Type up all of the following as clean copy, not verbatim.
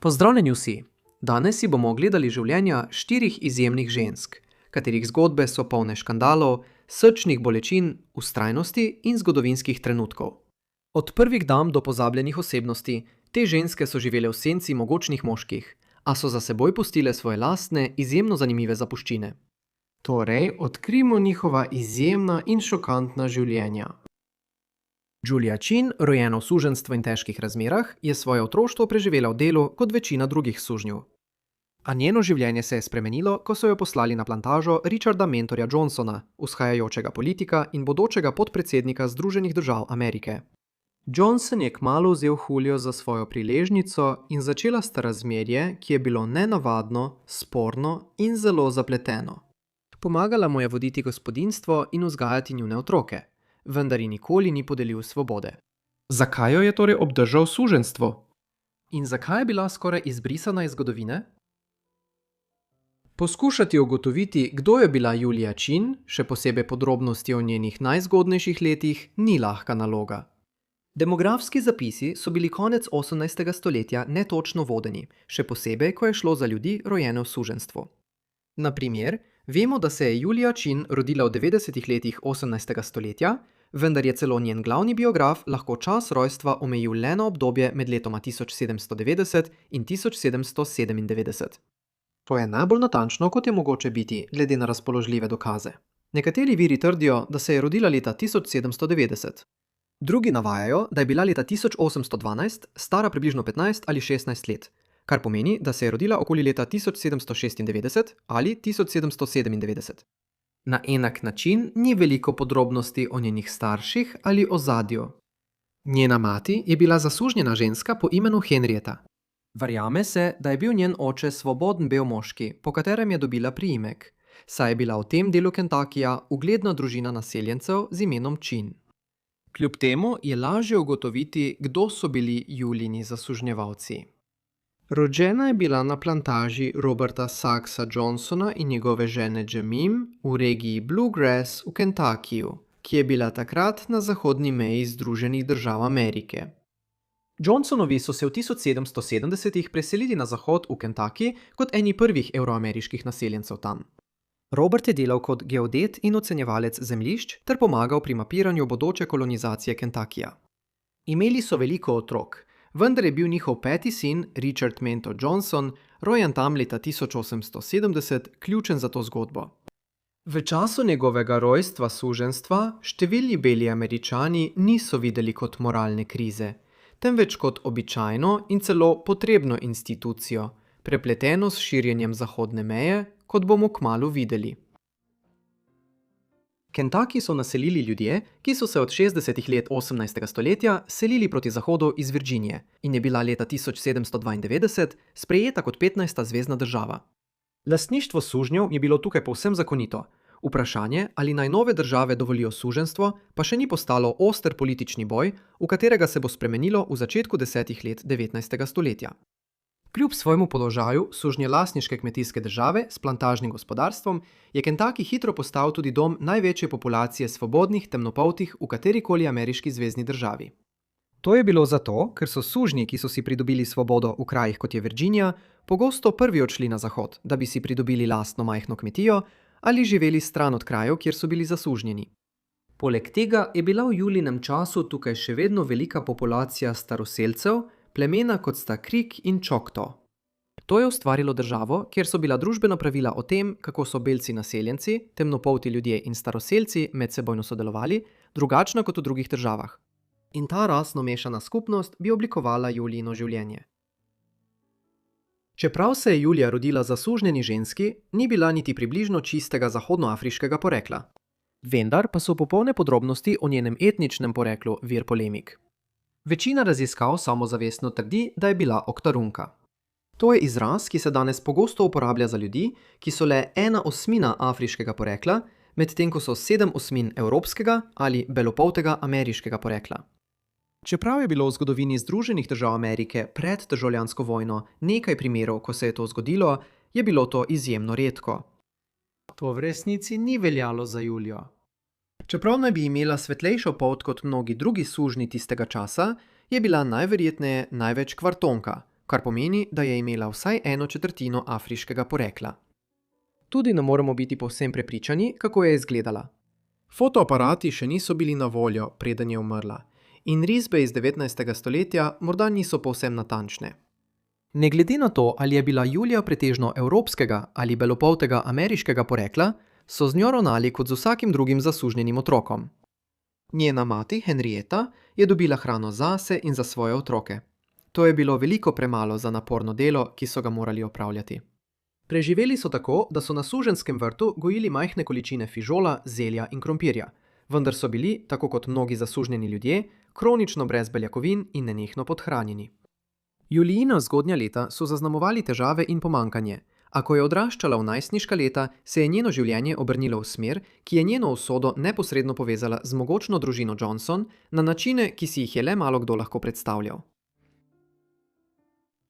Pozdravljeni vsi! Danes si bomo ogledali življenja 4 izjemnih žensk, katerih zgodbe so polne škandalov, srčnih bolečin, vztrajnosti in zgodovinskih trenutkov. Od prvih dam do pozabljenih osebnosti, te ženske so živele v senci mogočnih moških, a so za seboj pustile svoje lastne, izjemno zanimive zapuščine. Torej, odkrijmo njihova izjemna in šokantna življenja. Julia Chin, rojena v suženjstvu in težkih razmerah, je svoje otroštvo preživela v delu kot večina drugih sužnjev. A njeno življenje se je spremenilo, ko so jo poslali na plantažo Richarda Mentorja Johnsona, vzhajajočega politika in bodočega podpredsednika Združenih držav Amerike. Johnson je kmalu vzel Julio za svojo priležnico in začela sta razmerje, ki je bilo nenavadno, sporno in zelo zapleteno. Pomagala mu je voditi gospodinjstvo in vzgajati njune otroke, vendar ji nikoli ni podelil svobode. Zakaj jo je torej obdržal suženjstvo? In zakaj je bila skoraj izbrisana iz zgodovine? Poskušati ugotoviti, kdo je bila Julia Chin, še posebej podrobnosti o njenih najzgodnejših letih, ni lahka naloga. Demografski zapisi so bili konec 18. stoletja netočno vodeni, še posebej, ko je šlo za ljudi rojene v suženjstvu. Na primer, vemo, da se je Julia Chin rodila v 90. letih 18. stoletja, vendar je celo njen glavni biograf lahko čas rojstva omejil le na obdobje med letoma 1790 in 1797. To je najbolj natančno, kot je mogoče biti, glede na razpoložljive dokaze. Nekateri viri trdijo, da se je rodila leta 1790. Drugi navajajo, da je bila leta 1812 stara približno 15 ali 16 let, kar pomeni, da se je rodila okoli leta 1796 ali 1797. Na enak način ni veliko podrobnosti o njenih starših ali ozadju. Njena mati je bila zasužnjena ženska po imenu Henrietta. Verjame se, da je bil njen oče svoboden bel moški, po katerem je dobila priimek, saj je bila v tem delu Kentuckyja ugledna družina naseljencev z imenom Chin. Kljub temu je lažje ugotoviti, kdo so bili Julijini zasužnjevalci. Rođena je bila na plantaži Roberta Saxa Johnsona in njegove žene Jamim v regiji Bluegrass v Kentuckyju, ki je bila takrat na zahodni meji Združenih držav Amerike. Johnsonovi so se v 1770-ih preselili na zahod v Kentucky kot eni prvih evroameriških naseljencev tam. Robert je delal kot geodet in ocenjevalec zemljišč ter pomagal pri mapiranju bodoče kolonizacije Kentuckyja. Imeli so veliko otrok, vendar je bil njihov 5. sin, Richard Mentor Johnson, rojen tam leta 1870, ključen za to zgodbo. V času njegovega rojstva suženjstva številni beli Američani niso videli kot moralne krize, temveč kot običajno in celo potrebno institucijo, prepleteno s širjenjem zahodne meje, kot bomo kmalu videli. Kentucky so naselili ljudje, ki so se od 60. let 18. stoletja selili proti zahodu iz Virginije in je bila leta 1792 sprejeta kot 15. zvezna država. Lastništvo sužnjev je bilo tukaj povsem zakonito. Vprašanje, ali naj nove države dovolijo suženjstvo, pa še ni postalo oster politični boj, v katerega se bo spremenilo v začetku 10. let 19. stoletja. Kljub svojemu položaju sužnjelastniške kmetijske države s plantažnim gospodarstvom je Kentucky hitro postal tudi dom največje populacije svobodnih temnopoltih v katerikoli ameriški zvezni državi. To je bilo zato, ker so sužnji, ki so si pridobili svobodo v krajih kot je Virginija, pogosto prvi odšli na zahod, da bi si pridobili lastno majhno kmetijo ali živeli stran od krajev, kjer so bili zasužnjeni. Poleg tega je bila v Julinem času tukaj še vedno velika populacija staroselcev, plemena kot sta Creek in Choctaw. To je ustvarilo državo, kjer so bila družbena pravila o tem, kako so belci naseljenci, temnopolti ljudje in staroselci medsebojno sodelovali, drugačna kot v drugih državah. In ta rasno mešana skupnost bi oblikovala Julijino življenje. Čeprav se je Julija rodila zasužnjeni ženski, ni bila niti približno čistega zahodnoafriškega porekla. Vendar pa so popolne podrobnosti o njenem etničnem poreklu vir polemik. Večina raziskav samozavestno trdi, da je bila Oktarunka. To je izraz, ki se danes pogosto uporablja za ljudi, ki so le 1/8 afriškega porekla, medtem ko so 7/8 evropskega ali belopoltega ameriškega porekla. Čeprav je bilo v zgodovini Združenih držav Amerike pred državljansko vojno nekaj primerov, ko se je to zgodilo, je bilo to izjemno redko. To v resnici ni veljalo za Julijo. Čeprav naj bi imela svetlejšo polt kot mnogi drugi sužnji tistega časa, je bila najverjetneje največ kvartonka, kar pomeni, da je imela vsaj 1/4 afriškega porekla. Tudi ne moremo biti povsem prepričani, kako je izgledala. Fotoaparati še niso bili na voljo, preden je umrla, in risbe iz 19. stoletja morda niso povsem natančne. Ne glede na to, ali je bila Julija pretežno evropskega ali belopoltega ameriškega porekla, so z njo ravnali kot z vsakim drugim zasužnjenim otrokom. Njena mati, Henrietta, je dobila hrano zase in za svoje otroke. To je bilo veliko premalo za naporno delo, ki so ga morali opravljati. Preživeli so tako, da so na suženjskem vrtu gojili majhne količine fižola, zelja in krompirja, vendar so bili, tako kot mnogi zasužnjeni ljudje, kronično brez beljakovin in nenehno podhranjeni. Julijina zgodnja leta so zaznamovali težave in pomankanje, a ko je odraščala v najstniška leta, se je njeno življenje obrnilo v smer, ki je njeno usodo neposredno povezala z mogočno družino Johnson na načine, ki si jih je le malo kdo lahko predstavljal.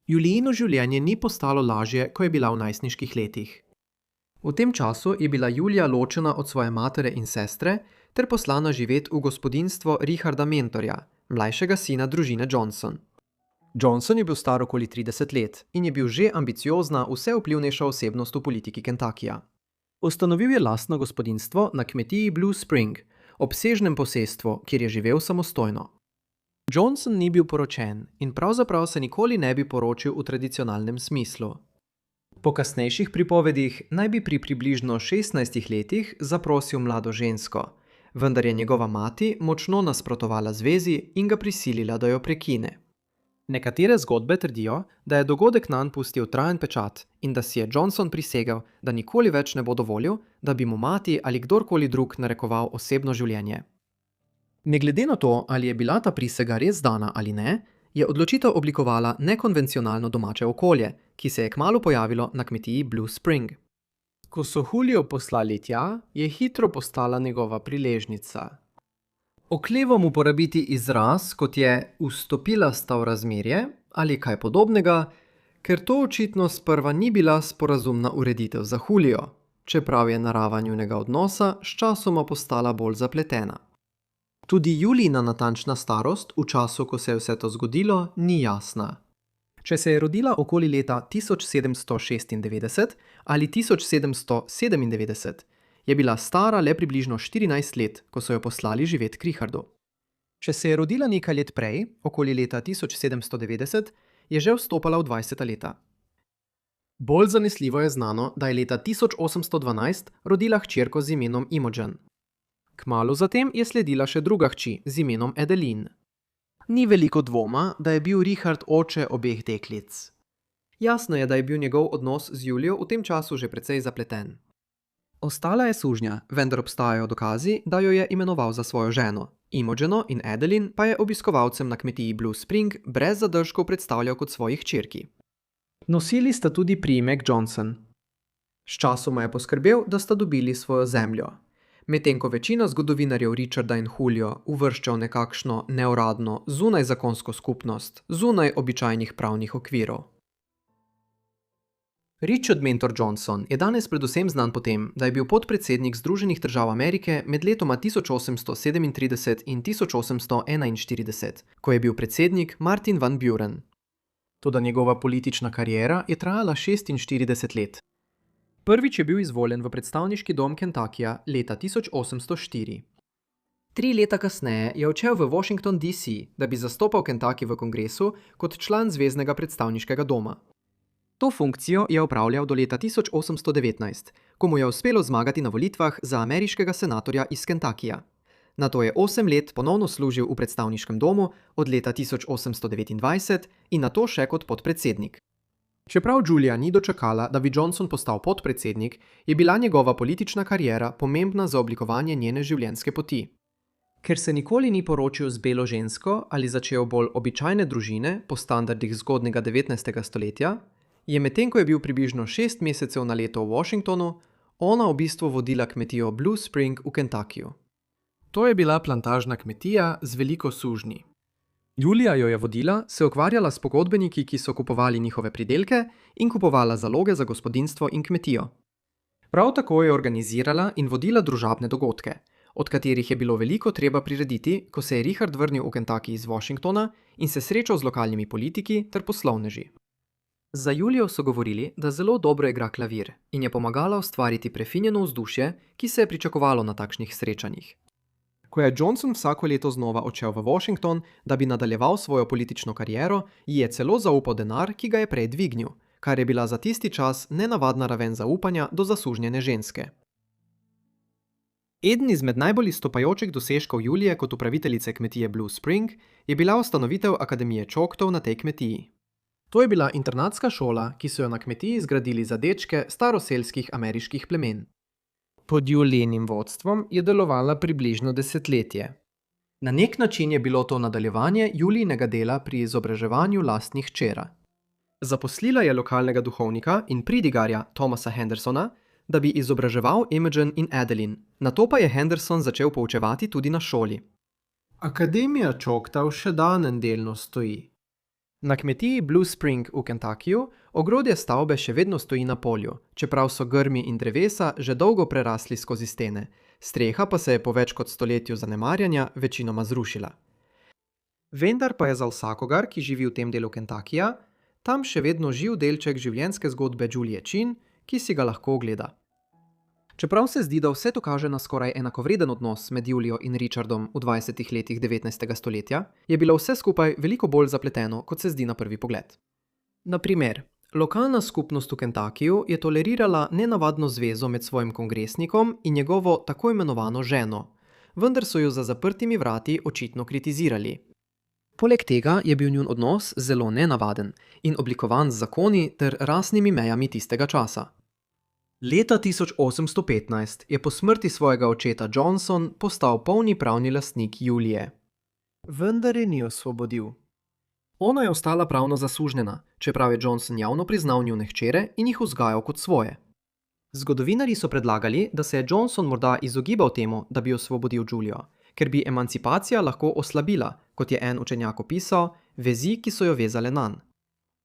Julijino življenje ni postalo lažje, ko je bila v najstniških letih. V tem času je bila Julija ločena od svoje matere in sestre ter poslana živeti v gospodinjstvo Richarda Mentorja, mlajšega sina družine Johnson. Johnson je bil star okoli 30 let in je bil že ambiciozna, vsevplivnejša osebnost v politiki Kentuckyja. Ustanovil je lastno gospodinjstvo na kmetiji Blue Spring, obsežnem posestvu, kjer je živel samostojno. Johnson ni bil poročen in pravzaprav se nikoli ne bi poročil v tradicionalnem smislu. Po kasnejših pripovedih naj bi pri približno 16 letih zaprosil mlado žensko, vendar je njegova mati močno nasprotovala zvezi in ga prisilila, da jo prekine. Nekatere zgodbe trdijo, da je dogodek nanj pustil trajen pečat in da si je Johnson prisegel, da nikoli več ne bo dovolil, da bi mu mati ali kdorkoli drug narekoval osebno življenje. Ne glede na to, ali je bila ta prisega res dana ali ne, je odločitev oblikovala nekonvencionalno domače okolje, ki se je kmalu pojavilo na kmetiji Blue Spring. Ko so Julijo poslali tja, je hitro postala njegova priležnica. Oklevam uporabiti izraz, kot je vstopila sta v razmerje ali kaj podobnega, ker to očitno sprva ni bila sporazumna ureditev za Julijo, čeprav je narava njunega odnosa sčasoma postala bolj zapletena. Tudi Julijina natančna starost v času, ko se je vse to zgodilo, ni jasna. Če se je rodila okoli leta 1796 ali 1797, je bila stara le približno 14 let, ko so jo poslali živet k Richardu. Če se je rodila nekaj let prej, okoli leta 1790, je že vstopala v 20. leta. Bolj zanesljivo je znano, da je leta 1812 rodila hčerko z imenom Imogen. Kmalu zatem je sledila še druga hči z imenom Adeline. Ni veliko dvoma, da je bil Richard oče obeh deklic. Jasno je, da je bil njegov odnos z Julijo v tem času že precej zapleten. Ostala je sužnja, vendar obstajajo dokazi, da jo je imenoval za svojo ženo. Imogeno in Adeline pa je obiskovalcem na kmetiji Blue Spring brez zadržkov predstavljal kot svojih hčerki. Nosili sta tudi priimek Johnson. Sčasoma je poskrbel, da sta dobili svojo zemljo. Medtem ko večina zgodovinarjev Richarda in Julio uvršča v nekakšno neuradno, zunaj zakonsko skupnost, zunaj običajnih pravnih okvirov. Richard Mentor Johnson je danes predvsem znan po tem, da je bil podpredsednik Združenih držav Amerike med letoma 1837 in 1841, ko je bil predsednik Martin Van Buren. Toda njegova politična kariera je trajala 46 let. Prvič je bil izvoljen v predstavniški dom Kentuckyja leta 1804. 3 leta kasneje je odšel v Washington DC, da bi zastopal Kentucky v kongresu kot član Zveznega predstavniškega doma. To funkcijo je opravljal do leta 1819, ko mu je uspelo zmagati na volitvah za ameriškega senatorja iz Kentuckyja. Nato je 8 let ponovno služil v predstavniškem domu od leta 1829 in nato še kot podpredsednik. Čeprav Julia ni dočakala, da bi Johnson postal podpredsednik, je bila njegova politična kariera pomembna za oblikovanje njene življenjske poti. Ker se nikoli ni poročil z belo žensko ali začel bolj običajne družine po standardih zgodnega 19. stoletja, je medtem, ko je bil približno 6 mesecev na leto v Washingtonu, ona v bistvu vodila kmetijo Blue Spring v Kentuckyju. To je bila plantažna kmetija z veliko sužnji. Julija jo je vodila, se ukvarjala s pogodbeniki, ki so kupovali njihove pridelke in kupovala zaloge za gospodinjstvo in kmetijo. Prav tako je organizirala in vodila družabne dogodke, od katerih je bilo veliko treba prirediti, ko se je Richard vrnil v Kentucky iz Washingtona in se srečal z lokalnimi politiki ter poslovneži. Za Julijo so govorili, da zelo dobro igra klavir in je pomagala ustvariti prefinjeno vzdušje, ki se je pričakovalo na takšnih srečanjih. Ko je Johnson vsako leto znova odšel v Washington, da bi nadaljeval svojo politično kariero, ji je celo zaupal denar, ki ga je prej dvignil, kar je bila za tisti čas nenavadna raven zaupanja do zasužnjene ženske. Eden izmed najbolj izstopajočih dosežkov Julije kot upraviteljice kmetije Blue Spring je bila ustanovitev Akademije Choctaw na tej kmetiji. To je bila internatska šola, ki so jo na kmetiji zgradili za dečke staroselskih ameriških plemen. Pod Julijinim vodstvom je delovala približno desetletje. Na nek način je bilo to nadaljevanje Julijinega dela pri izobraževanju lastnih hčera. Zaposlila je lokalnega duhovnika in pridigarja Thomasa Hendersona, da bi izobraževal Imogen in Adeline, nato pa je Henderson začel poučevati tudi na šoli. Akademija Choctaw še danes delno stoji. Na kmetiji Blue Spring v Kentuckyju ogrodje stavbe še vedno stoji na polju, čeprav so grmi in drevesa že dolgo prerasli skozi stene, streha pa se je po več kot stoletju zanemarjanja večinoma zrušila. Vendar pa je za vsakogar, ki živi v tem delu Kentuckyja, tam še vedno živ delček življenjske zgodbe Julie Chin, ki si ga lahko ogleda. Čeprav se zdi, da vse to kaže na skoraj enakovreden odnos med Julijo in Richardom v 20. letih 19. stoletja, je bilo vse skupaj veliko bolj zapleteno, kot se zdi na prvi pogled. Na primer, lokalna skupnost v Kentuckyju je tolerirala nenavadno zvezo med svojim kongresnikom in njegovo tako imenovano ženo, vendar so jo za zaprtimi vrati očitno kritizirali. Poleg tega je bil njun odnos zelo nenavaden in oblikovan z zakoni ter rasnimi mejami tistega časa. Leta 1815 je po smrti svojega očeta Johnson postal polni pravni lastnik Julije. Vendar je ni osvobodil. Ona je ostala pravno zasužnjena, čeprav je Johnson javno priznal njune hčere in jih vzgajal kot svoje. Zgodovinarji so predlagali, da se je Johnson morda izogibal temu, da bi osvobodil Julijo, ker bi emancipacija lahko oslabila, kot je en učenjak opisal, vezi, ki so jo vezale nanj.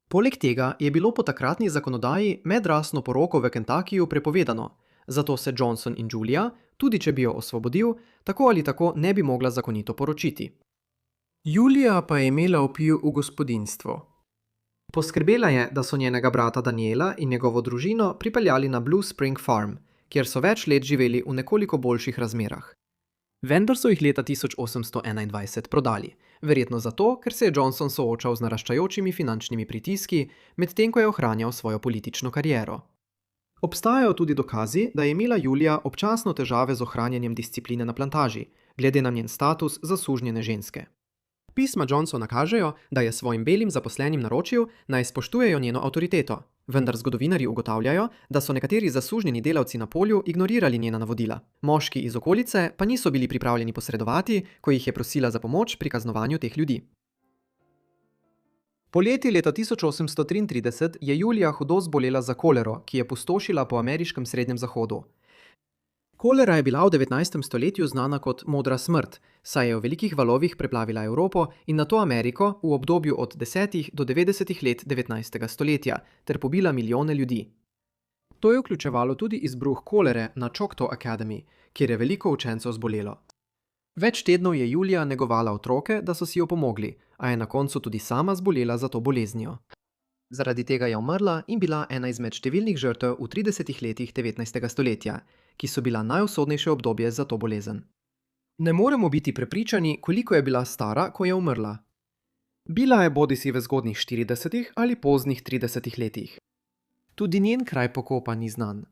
Poleg tega je bilo po takratni zakonodaji medrasno poroko v Kentuckyju prepovedano, zato se Johnson in Julia, tudi če bi jo osvobodil, tako ali tako ne bi mogla zakonito poročiti. Julija pa je imela vpliv v gospodinjstvo. Poskrbela je, da so njenega brata Daniela in njegovo družino pripeljali na Blue Spring Farm, kjer so več let živeli v nekoliko boljših razmerah. Vendar so jih leta 1821 prodali, verjetno zato, ker se je Johnson soočal z naraščajočimi finančnimi pritiski, medtem ko je ohranjal svojo politično kariero. Obstajajo tudi dokazi, da je imela Julija občasno težave z ohranjanjem discipline na plantaži, glede na njen status zasužnjene ženske. Pisma Johnsona kažejo, da je svojim belim zaposlenim naročil, naj spoštujejo njeno avtoriteto, vendar zgodovinarji ugotavljajo, da so nekateri zasužnjeni delavci na polju ignorirali njena navodila. Moški iz okolice pa niso bili pripravljeni posredovati, ko jih je prosila za pomoč pri kaznovanju teh ljudi. Poleti leta 1833 je Julija hudo zbolela za kolero, ki je pustošila po ameriškem srednjem zahodu. Kolera je bila v 19. stoletju znana kot modra smrt, saj je v velikih valovih preplavila Evropo in nato Ameriko v obdobju od 10. do 90. let 19. stoletja ter pobila milijone ljudi. To je vključevalo tudi izbruh kolere na Choctaw Academy, kjer je veliko učencev zbolelo. Več tednov je Julija negovala otroke, da so si jo pomogli, a je na koncu tudi sama zbolela za to boleznijo. Zaradi tega je umrla in bila ena izmed številnih žrtev v 30. letih 19. stoletja, ki so bila najusodnejše obdobje za to bolezen. Ne moremo biti prepričani, koliko je bila stara, ko je umrla. Bila je bodisi v zgodnjih 40. ali poznih 30. letih. Tudi njen kraj pokopa ni znan.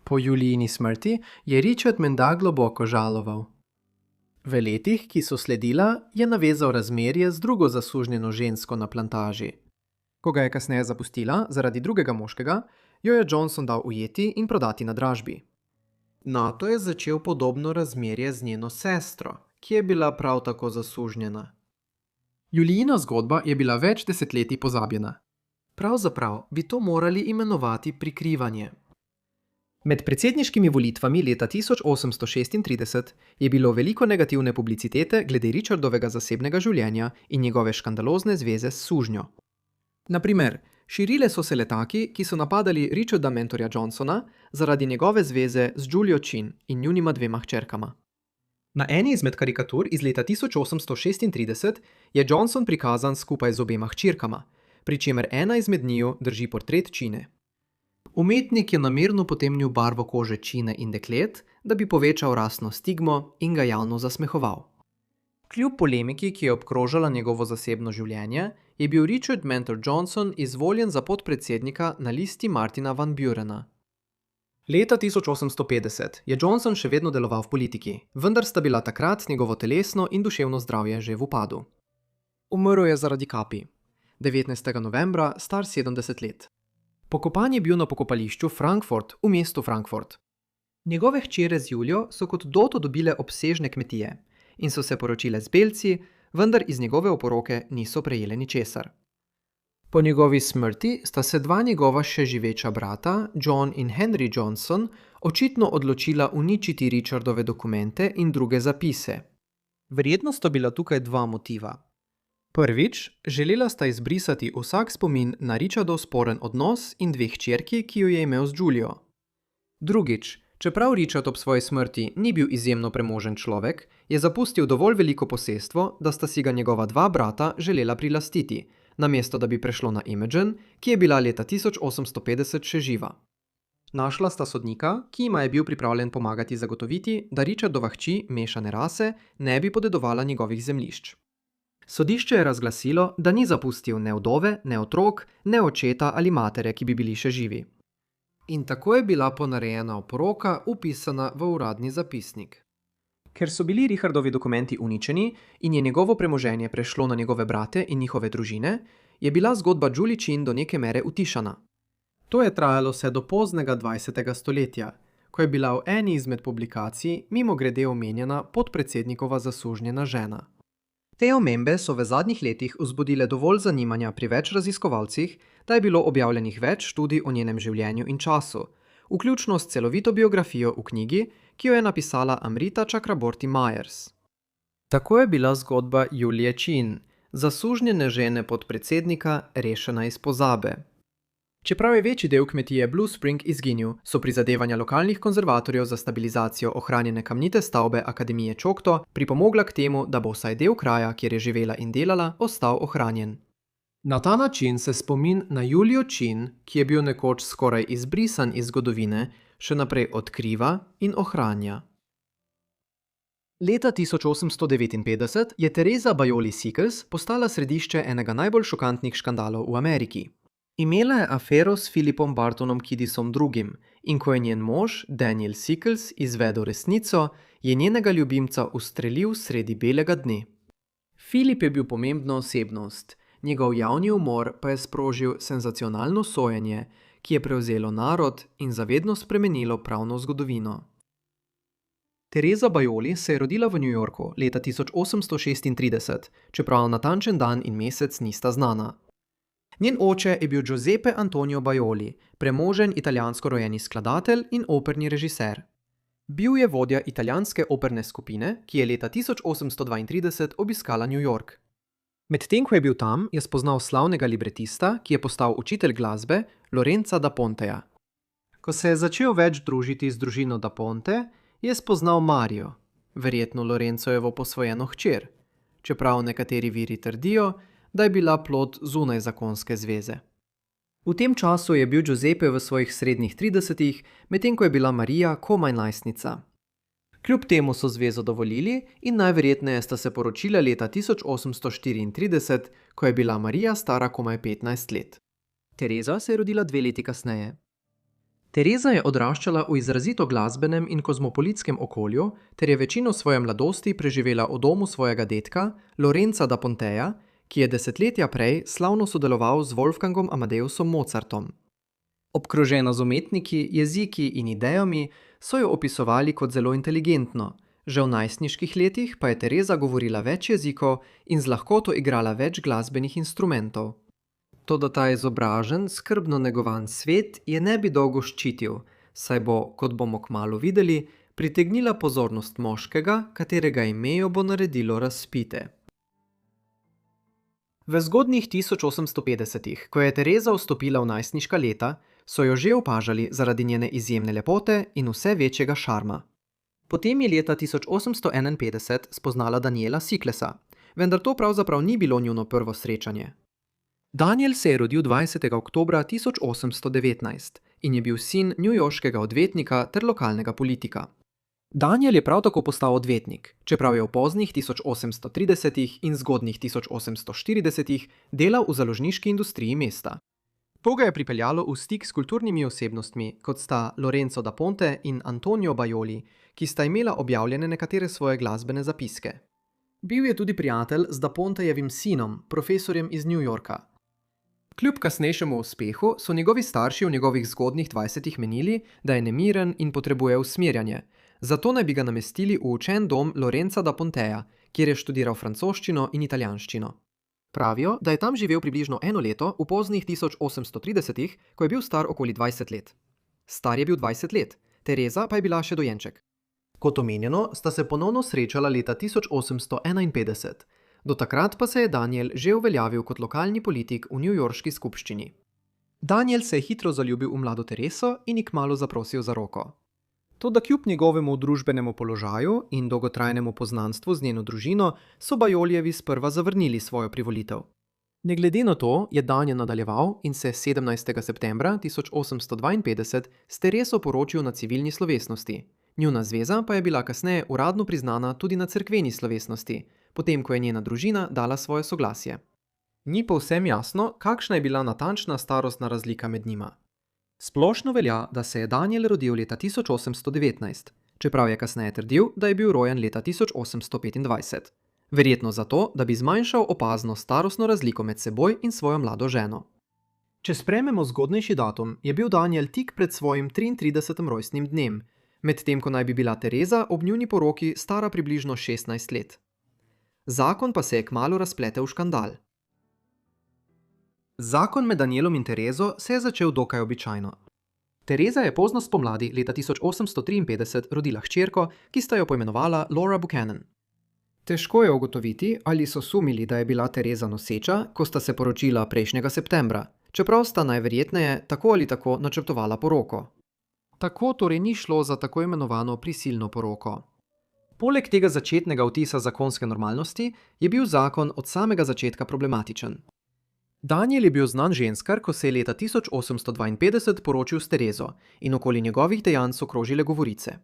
Po Julijini smrti je Richard menda globoko žaloval. V letih, ki so sledila, je navezal razmerje z drugo zasužnjeno žensko na plantaži. Ko ga je kasneje zapustila zaradi drugega moškega, jo je Johnson dal ujeti in prodati na dražbi. Nato je začel podobno razmerje z njeno sestro, ki je bila prav tako zasužnjena. Julijina zgodba je bila več desetletij pozabljena. Pravzaprav bi to morali imenovati prikrivanje. Med predsedniškimi volitvami leta 1836 je bilo veliko negativne publicitete glede Richardovega zasebnega življenja in njegove škandalozne zveze s sužnjo. Na primer, širile so se letaki, ki so napadali Richarda mentorja Johnsona zaradi njegove zveze z Julio Chin in njunima dvema hčerkama. Na eni izmed karikatur iz leta 1836 je Johnson prikazan skupaj z obema hčerkama, pri čemer ena izmed njiju drži portret Čine. Umetnik je namerno potemnil barvo kože Čine in deklet, da bi povečal rasno stigmo in ga javno zasmehoval. Kljub polemiki, ki je obkrožala njegovo zasebno življenje, je bil Richard Mentor Johnson izvoljen za podpredsednika na listi Martina Van Burena. Leta 1850 je Johnson še vedno deloval v politiki, vendar sta bila takrat njegovo telesno in duševno zdravje že v upadu. Umrl je zaradi kapi. 19. novembra, star 70 let. Pokopan je bil na pokopališču Frankfurt v mestu Frankfurt. Njegove hčere z Julio so kot doto dobile obsežne kmetije in so se poročile z belci, vendar iz njegove oporoke niso prejele ničesar. Po njegovi smrti sta se dva njegova še živeča brata, John in Henry Johnson, očitno odločila uničiti Richardove dokumente in druge zapise. Verjetno sta bila tukaj dva motiva. Prvič, želela sta izbrisati vsak spomin na Richardov sporen odnos in dve hčerki, ki jo je imel z Julio. Drugič, čeprav Richard ob svoji smrti ni bil izjemno premožen človek, je zapustil dovolj veliko posestvo, da sta si ga njegova dva brata želela prilastiti, namesto da bi prešlo na Imogen, ki je bila leta 1850 še živa. Našla sta sodnika, ki jima je bil pripravljen pomagati zagotoviti, da Richardova hči mešane rase ne bi podedovala njegovih zemljišč. Sodišče je razglasilo, da ni zapustil ne vdove, ne otrok, ne očeta ali matere, ki bi bili še živi. In tako je bila ponarejena oporoka vpisana v uradni zapisnik. Ker so bili Richardovi dokumenti uničeni in je njegovo premoženje prešlo na njegove brate in njihove družine, je bila zgodba Julie Chin do neke mere utišana. To je trajalo vse do poznega 20. stoletja, ko je bila v eni izmed publikacij mimogrede omenjena podpredsednikova zasužnjena žena. Te omembe so v zadnjih letih vzbudile dovolj zanimanja pri več raziskovalcih, da je bilo objavljenih več študij o njenem življenju in času, vključno s celovito biografijo v knjigi, ki jo je napisala Amrita Chakraborty Myers. Tako je bila zgodba Julie Chin, zasužnjene žene podpredsednika, rešena iz pozabe. Čeprav je večji del kmetije Blue Spring izginil, so prizadevanja lokalnih konzervatorjev za stabilizacijo ohranjene kamnite stavbe Akademije Čokto pripomogla k temu, da bo vsaj del kraja, kjer je živela in delala, ostal ohranjen. Na ta način se spomin na Julio Chin, ki je bil nekoč skoraj izbrisan iz zgodovine, še naprej odkriva in ohranja. Leta 1859 je Teresa Baioli Sickles postala središče enega najbolj šokantnih škandalov v Ameriki. Imela je afero s Philipom Bartonom Kiddisom II. In ko je njen mož, Daniel Sickles, izvedel resnico, je njenega ljubimca ustrelil sredi belega dne. Philip je bil pomembna osebnost, njegov javni umor pa je sprožil senzacionalno sojenje, ki je prevzelo narod in zavedno spremenilo pravno zgodovino. Teresa Baioli se je rodila v New Yorku leta 1836, čeprav natančen dan in mesec nista znana. Njen oče je bil Giuseppe Antonio Baioli, premožen italijansko rojeni skladatelj in operni režiser. Bil je vodja italijanske operne skupine, ki je leta 1832 obiskala New York. Medtem ko je bil tam, je spoznal slavnega libretista, ki je postal učitelj glasbe, Lorenza da Ponteja. Ko se je začel več družiti z družino da Ponte, je spoznal Mario, verjetno Lorenzojevo posvojeno hčer, čeprav nekateri viri trdijo, da je bila plod zunaj zakonske zveze. V tem času je bil Giuseppe v svojih srednjih 30-ih, medtem ko je bila Marija komaj najstnica. Kljub temu so zvezo dovolili in najverjetneje sta se poročila leta 1834, ko je bila Marija stara komaj 15 let. Teresa se je rodila 2 leti kasneje. Teresa je odraščala v izrazito glasbenem in kozmopolitskem okolju ter je večino svoje mladosti preživela v domu svojega dedka, Lorenza da Ponteja, ki je desetletja prej slavno sodeloval z Wolfgangom Amadeusom Mozartom. Obkrožena z umetniki, jeziki in idejami, so jo opisovali kot zelo inteligentno, že v najstniških letih pa je Teresa govorila več jezikov in z lahkoto igrala več glasbenih instrumentov. Toda ta izobražen, skrbno negovan svet je ne bi dolgo ščitil, saj bo, kot bomo kmalu videli, pritegnila pozornost moškega, katerega ime jo bo naredilo razpite. V zgodnjih 1850-ih, ko je Teresa vstopila v najstniška leta, so jo že opažali zaradi njene izjemne lepote in vse večjega šarma. Potem je leta 1851 spoznala Daniela Sicklesa, vendar to pravzaprav ni bilo njuno prvo srečanje. Daniel se je rodil 20. oktobra 1819 in je bil sin newyorškega odvetnika ter lokalnega politika. Daniel je prav tako postal odvetnik, čeprav je v poznih 1830 in zgodnjih 1840 delal v založniški industriji mesta. To ga je pripeljalo v stik s kulturnimi osebnostmi, kot sta Lorenzo da Ponte in Antonio Baioli, ki sta imela objavljene nekatere svoje glasbene zapiske. Bil je tudi prijatelj z da Pontejevim sinom, profesorjem iz New Yorka. Kljub kasnejšemu uspehu so njegovi starši v njegovih zgodnjih 20 menili, da je nemiren in potrebuje usmerjanje, zato naj bi ga namestili v učen dom Lorenza da Ponteja, kjer je študiral francoščino in italijanščino. Pravijo, da je tam živel približno eno leto v poznih 1830, ko je bil star okoli 20 let. Star je bil 20 let, Tereza pa je bila še dojenček. Kot omenjeno, sta se ponovno srečala leta 1851. Do takrat pa se je Daniel že uveljavil kot lokalni politik v newyorški skupščini. Daniel se je hitro zaljubil v mlado Tereso in ji kmalu zaprosil za roko. Toda kljub njegovemu družbenemu položaju in dolgotrajnemu poznanstvu z njeno družino so Baiolijevi sprva zavrnili svojo privolitev. Ne glede na to je Daniel nadaljeval in se 17. septembra 1852 s Tereso poročil na civilni slovesnosti. Njuna zveza pa je bila kasneje uradno priznana tudi na cerkveni slovesnosti, potem ko je njena družina dala svoje soglasje. Ni povsem jasno, kakšna je bila natančna starostna razlika med njima. Splošno velja, da se je Daniel rodil leta 1819, čeprav je kasneje trdil, da je bil rojen leta 1825. Verjetno zato, da bi zmanjšal opazno starostno razliko med seboj in svojo mlado ženo. Če sprejmemo zgodnejši datum, je bil Daniel tik pred svojim 33. rojstnim dnem, medtem ko naj bi bila Tereza ob njuni poroki stara približno 16 let. Zakon pa se je kmalu razpletel v škandal. Zakon med Danielom in Terezo se je začel dokaj običajno. Tereza je pozno spomladi leta 1853 rodila hčerko, ki sta jo poimenovala Laura Buchanan. Težko je ugotoviti, ali so sumili, da je bila Tereza noseča, ko sta se poročila prejšnjega septembra, čeprav sta najverjetneje tako ali tako načrtovala poroko. Tako torej ni šlo za tako imenovano prisilno poroko. Poleg tega začetnega vtisa zakonske normalnosti je bil zakon od samega začetka problematičen. Daniel je bil znan ženskar, ko se je leta 1852 poročil s Terezo in okoli njegovih dejanj so krožile govorice.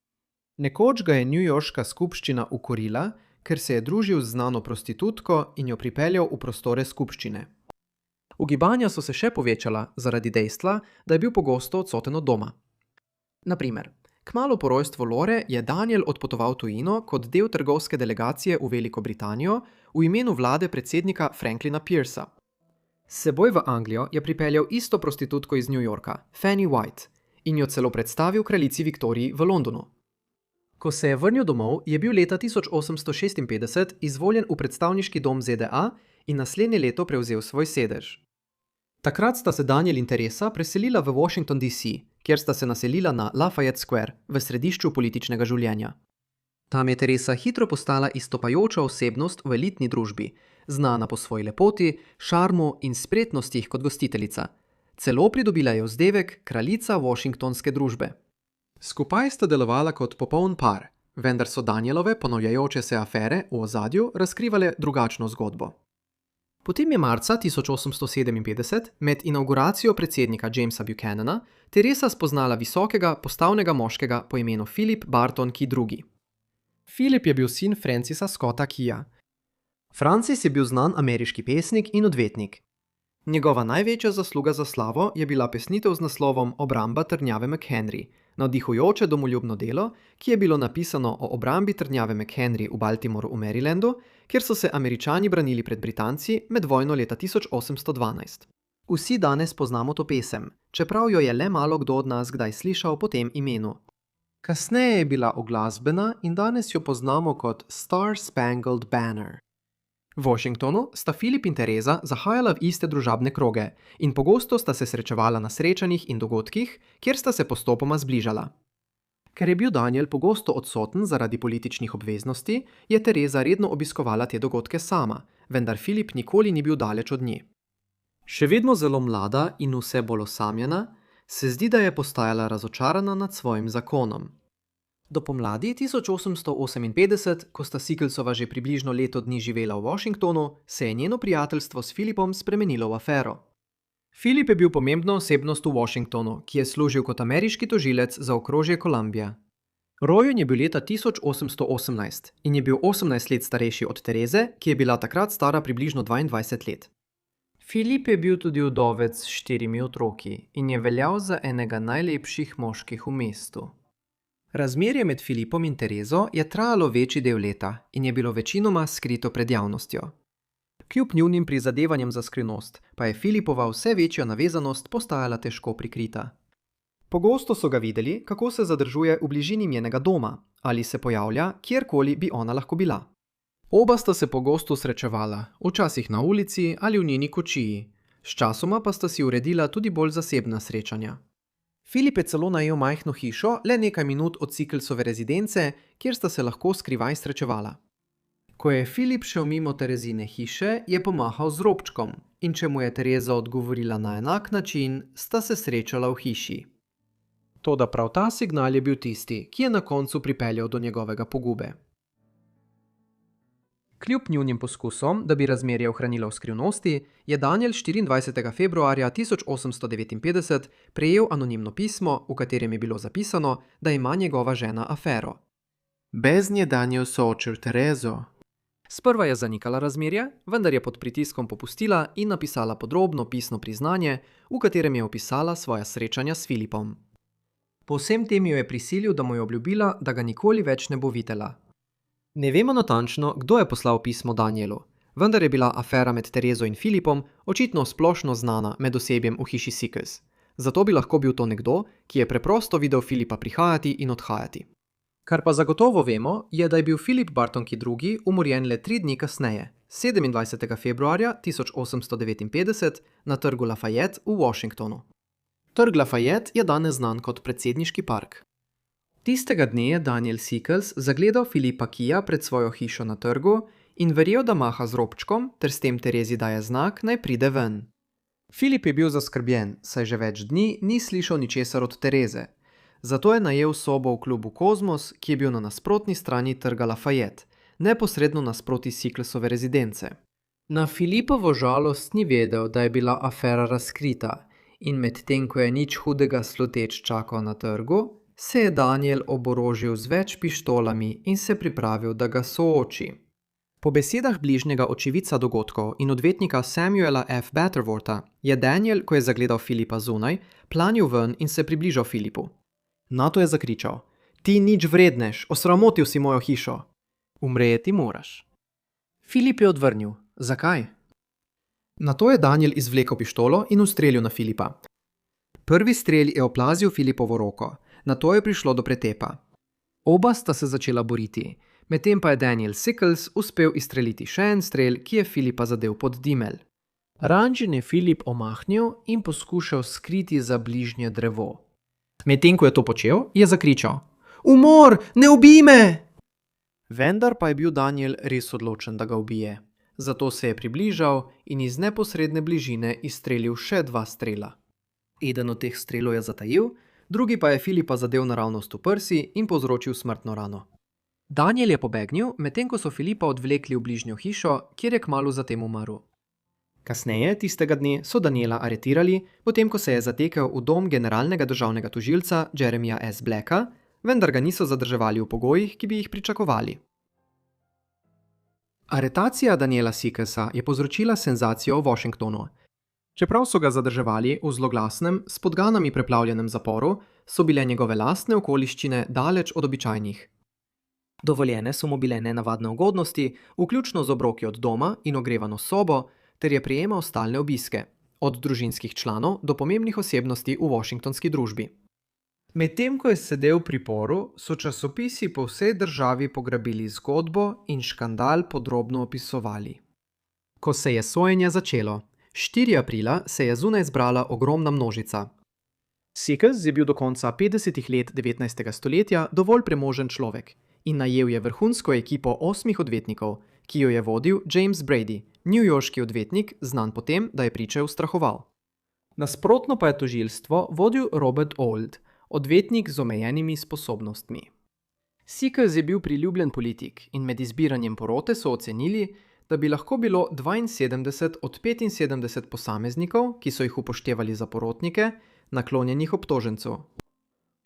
Nekoč ga je newyorška skupščina ukorila, ker se je družil z znano prostitutko in jo pripeljal v prostore skupščine. Ugibanja so se še povečala zaradi dejstva, da je bil pogosto odsoten od doma. Naprimer, kmalu po rojstvu Lore je Daniel odpotoval tujino kot del trgovske delegacije v Veliko Britanijo v imenu vlade predsednika Franklina Piercea. S seboj v Anglijo je pripeljal isto prostitutko iz New Yorka, Fanny White, in jo celo predstavil kraljici Viktoriji v Londonu. Ko se je vrnil domov, je bil leta 1856 izvoljen v predstavniški dom ZDA in naslednje leto prevzel svoj sedež. Takrat sta se Daniel in Teresa preselila v Washington DC, kjer sta se naselila na Lafayette Square, v središču političnega življenja. Tam je Teresa hitro postala izstopajoča osebnost v elitni družbi, znana po svoji lepoti, šarmu in spretnostih kot gostiteljica. Celo pridobila je vzdevek kraljica washingtonske družbe. Skupaj sta delovala kot popoln par, vendar so Danielove ponavljajoče se afere v ozadju razkrivale drugačno zgodbo. Potem je marca 1857 med inauguracijo predsednika Jamesa Buchanana Teresa spoznala visokega, postavnega moškega po imenu Philip Barton Key II. Philip je bil sin Francisa Scotta Keya. Francis je bil znan ameriški pesnik in odvetnik. Njegova največja zasluga za slavo je bila pesnitev z naslovom Obramba trdnjave McHenry, navdihujoče domoljubno delo, ki je bilo napisano o obrambi trdnjave McHenry v Baltimoru v Marylandu, kjer so se Američani branili pred Britanci med vojno leta 1812. Vsi danes poznamo to pesem, čeprav jo je le malo kdo od nas kdaj slišal po tem imenu. Kasneje je bila uglasbena in danes jo poznamo kot Star Spangled Banner. V Washingtonu sta Philip in Teresa zahajala v iste družabne kroge in pogosto sta se srečevala na srečanjih in dogodkih, kjer sta se postopoma zbližala. Ker je bil Daniel pogosto odsoten zaradi političnih obveznosti, je Teresa redno obiskovala te dogodke sama, vendar Philip nikoli ni bil daleč od nje. Še vedno zelo mlada in vse bolj osamljena, se zdi, da je postajala razočarana nad svojim zakonom. Do pomladi 1858, ko sta Sicklesova že približno leto dni živela v Washingtonu, se je njeno prijateljstvo s Philipom spremenilo v afero. Philip je bil pomembna osebnost v Washingtonu, ki je služil kot ameriški tožilec za okrožje Columbia. Rojen je bil leta 1818 in je bil 18 let starejši od Tereze, ki je bila takrat stara približno 22 let. Philip je bil tudi vdovec s 4 otroki in je veljal za enega najlepših moških v mestu. Razmerje med Philipom in Terezo je trajalo večji del leta in je bilo večinoma skrito pred javnostjo. Kljub njunim prizadevanjem za skrivnost, pa je Philipova vse večja navezanost postajala težko prikrita. Pogosto so ga videli, kako se zadržuje v bližini njenega doma ali se pojavlja, kjerkoli bi ona lahko bila. Oba sta se pogosto srečevala, včasih na ulici ali v njeni kočiji, sčasoma pa sta si uredila tudi bolj zasebna srečanja. Philip je celo najel majhno hišo le nekaj minut od Sicklesove rezidence, kjer sta se lahko skrivaj srečevala. Ko je Philip šel mimo Terezine hiše, je pomahal z robčkom in če mu je Tereza odgovorila na enak način, sta se srečala v hiši. Toda prav ta signal je bil tisti, ki je na koncu pripeljal do njegovega pogube. Kljub njunim poskusom, da bi razmerje ohranila v skrivnosti, je Daniel 24. februarja 1859 prejel anonimno pismo, v katerem je bilo zapisano, da ima njegova žena afero. Bez nje Daniel soočil Terezo. Sprva je zanikala razmerje, vendar je pod pritiskom popustila in napisala podrobno pisno priznanje, v katerem je opisala svoja srečanja s Philipom. Po vsem tem jo je prisilil, da mu je obljubila, da ga nikoli več ne bo videla. Ne vemo natančno, kdo je poslal pismo Danielu, vendar je bila afera med Terezo in Philipom očitno splošno znana med osebjem v hiši Sickles. Zato bi lahko bil to nekdo, ki je preprosto videl Philipa prihajati in odhajati. Kar pa zagotovo vemo, je, da je bil Philip Bartonki II. Umorjen le 3 dni kasneje, 27. februarja 1859 na trgu Lafayette v Washingtonu. Trg Lafayette je danes znan kot predsedniški park. Tistega dne je Daniel Sickles zagledal Philipa Keya pred svojo hišo na trgu in verjel, da maha z robčkom ter s tem Terezi daje znak, naj pride ven. Philip je bil zaskrbljen, saj že več dni ni slišal ničesar od Tereze. Zato je najel sobo v klubu Kozmos, ki je bil na nasprotni strani trga Lafayette, neposredno nasproti Sicklesove rezidence. Na Philipovo žalost ni vedel, da je bila afera razkrita in medtem, ko je nič hudega sluteč čakal na trgu, se je Daniel oborožil z več pištolami in se pripravil, da ga sooči. Po besedah bližnjega očividca dogodkov in odvetnika Samuela F. Butterwortha je Daniel, ko je zagledal Philipa zunaj, planil ven in se približal Philipu. Nato je zakričal: "Ti nič vredneš, osramotil si mojo hišo. Umreti moraš." Philip je odvrnil: "Zakaj?" Nato je Daniel izvlekel pištolo in ustrelil na Philipa. Prvi strel je oplazil Philipovo roko, nato je prišlo do pretepa. Oba sta se začela boriti, medtem pa je Daniel Sickles uspel izstreliti še en strel, ki je Philipa zadel pod dimelj. Ranjen je Philip omahnil in poskušal skriti za bližnje drevo. Medtem ko je to počel, je zakričal: "Umor, ne ubij me!" Vendar pa je bil Daniel res odločen, da ga ubije. Zato se je približal in iz neposredne bližine izstrelil še 2 strela. Eden od teh strelov je zatajil, drugi pa je Philipa zadel naravnost v prsi in povzročil smrtno rano. Daniel je pobegnil, medtem ko so Philipa odvlekli v bližnjo hišo, kjer je kmalu zatem umrl. Kasneje, tistega dne, so Daniela aretirali, potem ko se je zatekel v dom generalnega državnega tožilca Jeremija S. Blacka, vendar ga niso zadrževali v pogojih, ki bi jih pričakovali. Aretacija Daniela Sicklesa je povzročila senzacijo v Washingtonu. Čeprav so ga zadrževali v zloglasnem, s podganami preplavljenem zaporu, so bile njegove lastne okoliščine daleč od običajnih. Dovoljene so mu bile nenavadne ugodnosti, vključno z obroki od doma in ogrevano sobo, ter je prejemal stalne obiske, od družinskih članov do pomembnih osebnosti v washingtonski družbi. Medtem ko je sedel v priporu, so časopisi po vsej državi pograbili zgodbo in škandal podrobno opisovali. Ko se je sojenje začelo, 4. aprila se je zunaj zbrala ogromna množica. Sickles je bil do konca 50. let 19. stoletja dovolj premožen človek in najel je vrhunsko ekipo 8 odvetnikov, ki jo je vodil James Brady, newyorški odvetnik, znan po tem, da je priče ustrahoval. Nasprotno pa je tožilstvo vodil Robert Ould, odvetnik z omejenimi sposobnostmi. Sickles je bil priljubljen politik in med izbiranjem porote so ocenili, da bi lahko bilo 72 od 75 posameznikov, ki so jih upoštevali za porotnike, naklonjenih obtožencu.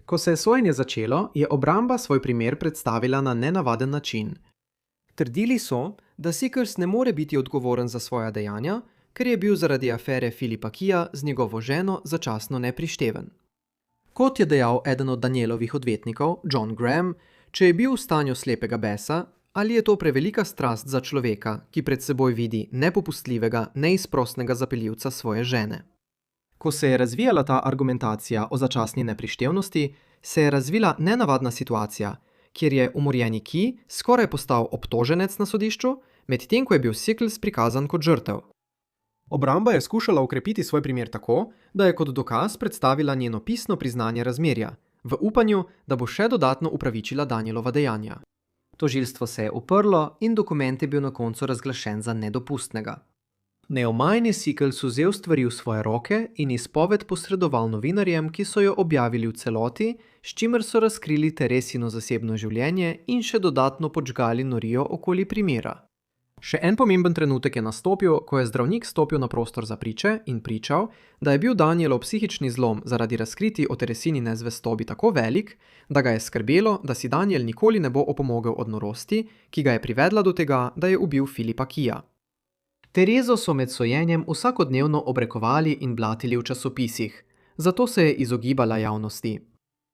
Ko se je sojenje začelo, je obramba svoj primer predstavila na nenavaden način. Trdili so, da Sickles ne more biti odgovoren za svoja dejanja, ker je bil zaradi afere Philippa Keya z njegovo ženo začasno neprišteven. Kot je dejal eden od Danielovih odvetnikov, John Graham, če je bil v stanju slepega besa, ali je to prevelika strast za človeka, ki pred seboj vidi nepopustljivega, neizprosnega zapeljivca svoje žene. Ko se je razvijala ta argumentacija o začasni neprištevnosti, se je razvila nenavadna situacija, kjer je umorjeni Key skoraj postal obtoženec na sodišču, medtem ko je bil Sickles prikazan kot žrtev. Obramba je skušala ukrepiti svoj primer tako, da je kot dokaz predstavila njeno pisno priznanje razmerja, v upanju, da bo še dodatno upravičila Danielova dejanja. Tožilstvo se je uprlo in dokument je bil na koncu razglašen za nedopustnega. Neomajni Sickles vzel stvari v svoje roke in izpoved posredoval novinarjem, ki so jo objavili v celoti, s čimer so razkrili Teresino zasebno življenje in še dodatno podžgali norijo okoli primera. Še en pomemben trenutek je nastopil, ko je zdravnik stopil na prostor za priče in pričal, da je bil Danielov psihični zlom zaradi razkritij o Teresini nezvestobi tako velik, da ga je skrbelo, da si Daniel nikoli ne bo opomogel od norosti, ki ga je privedla do tega, da je ubil Philippa Keya. Terezo so med sojenjem vsakodnevno obrekovali in blatili v časopisih, zato se je izogibala javnosti.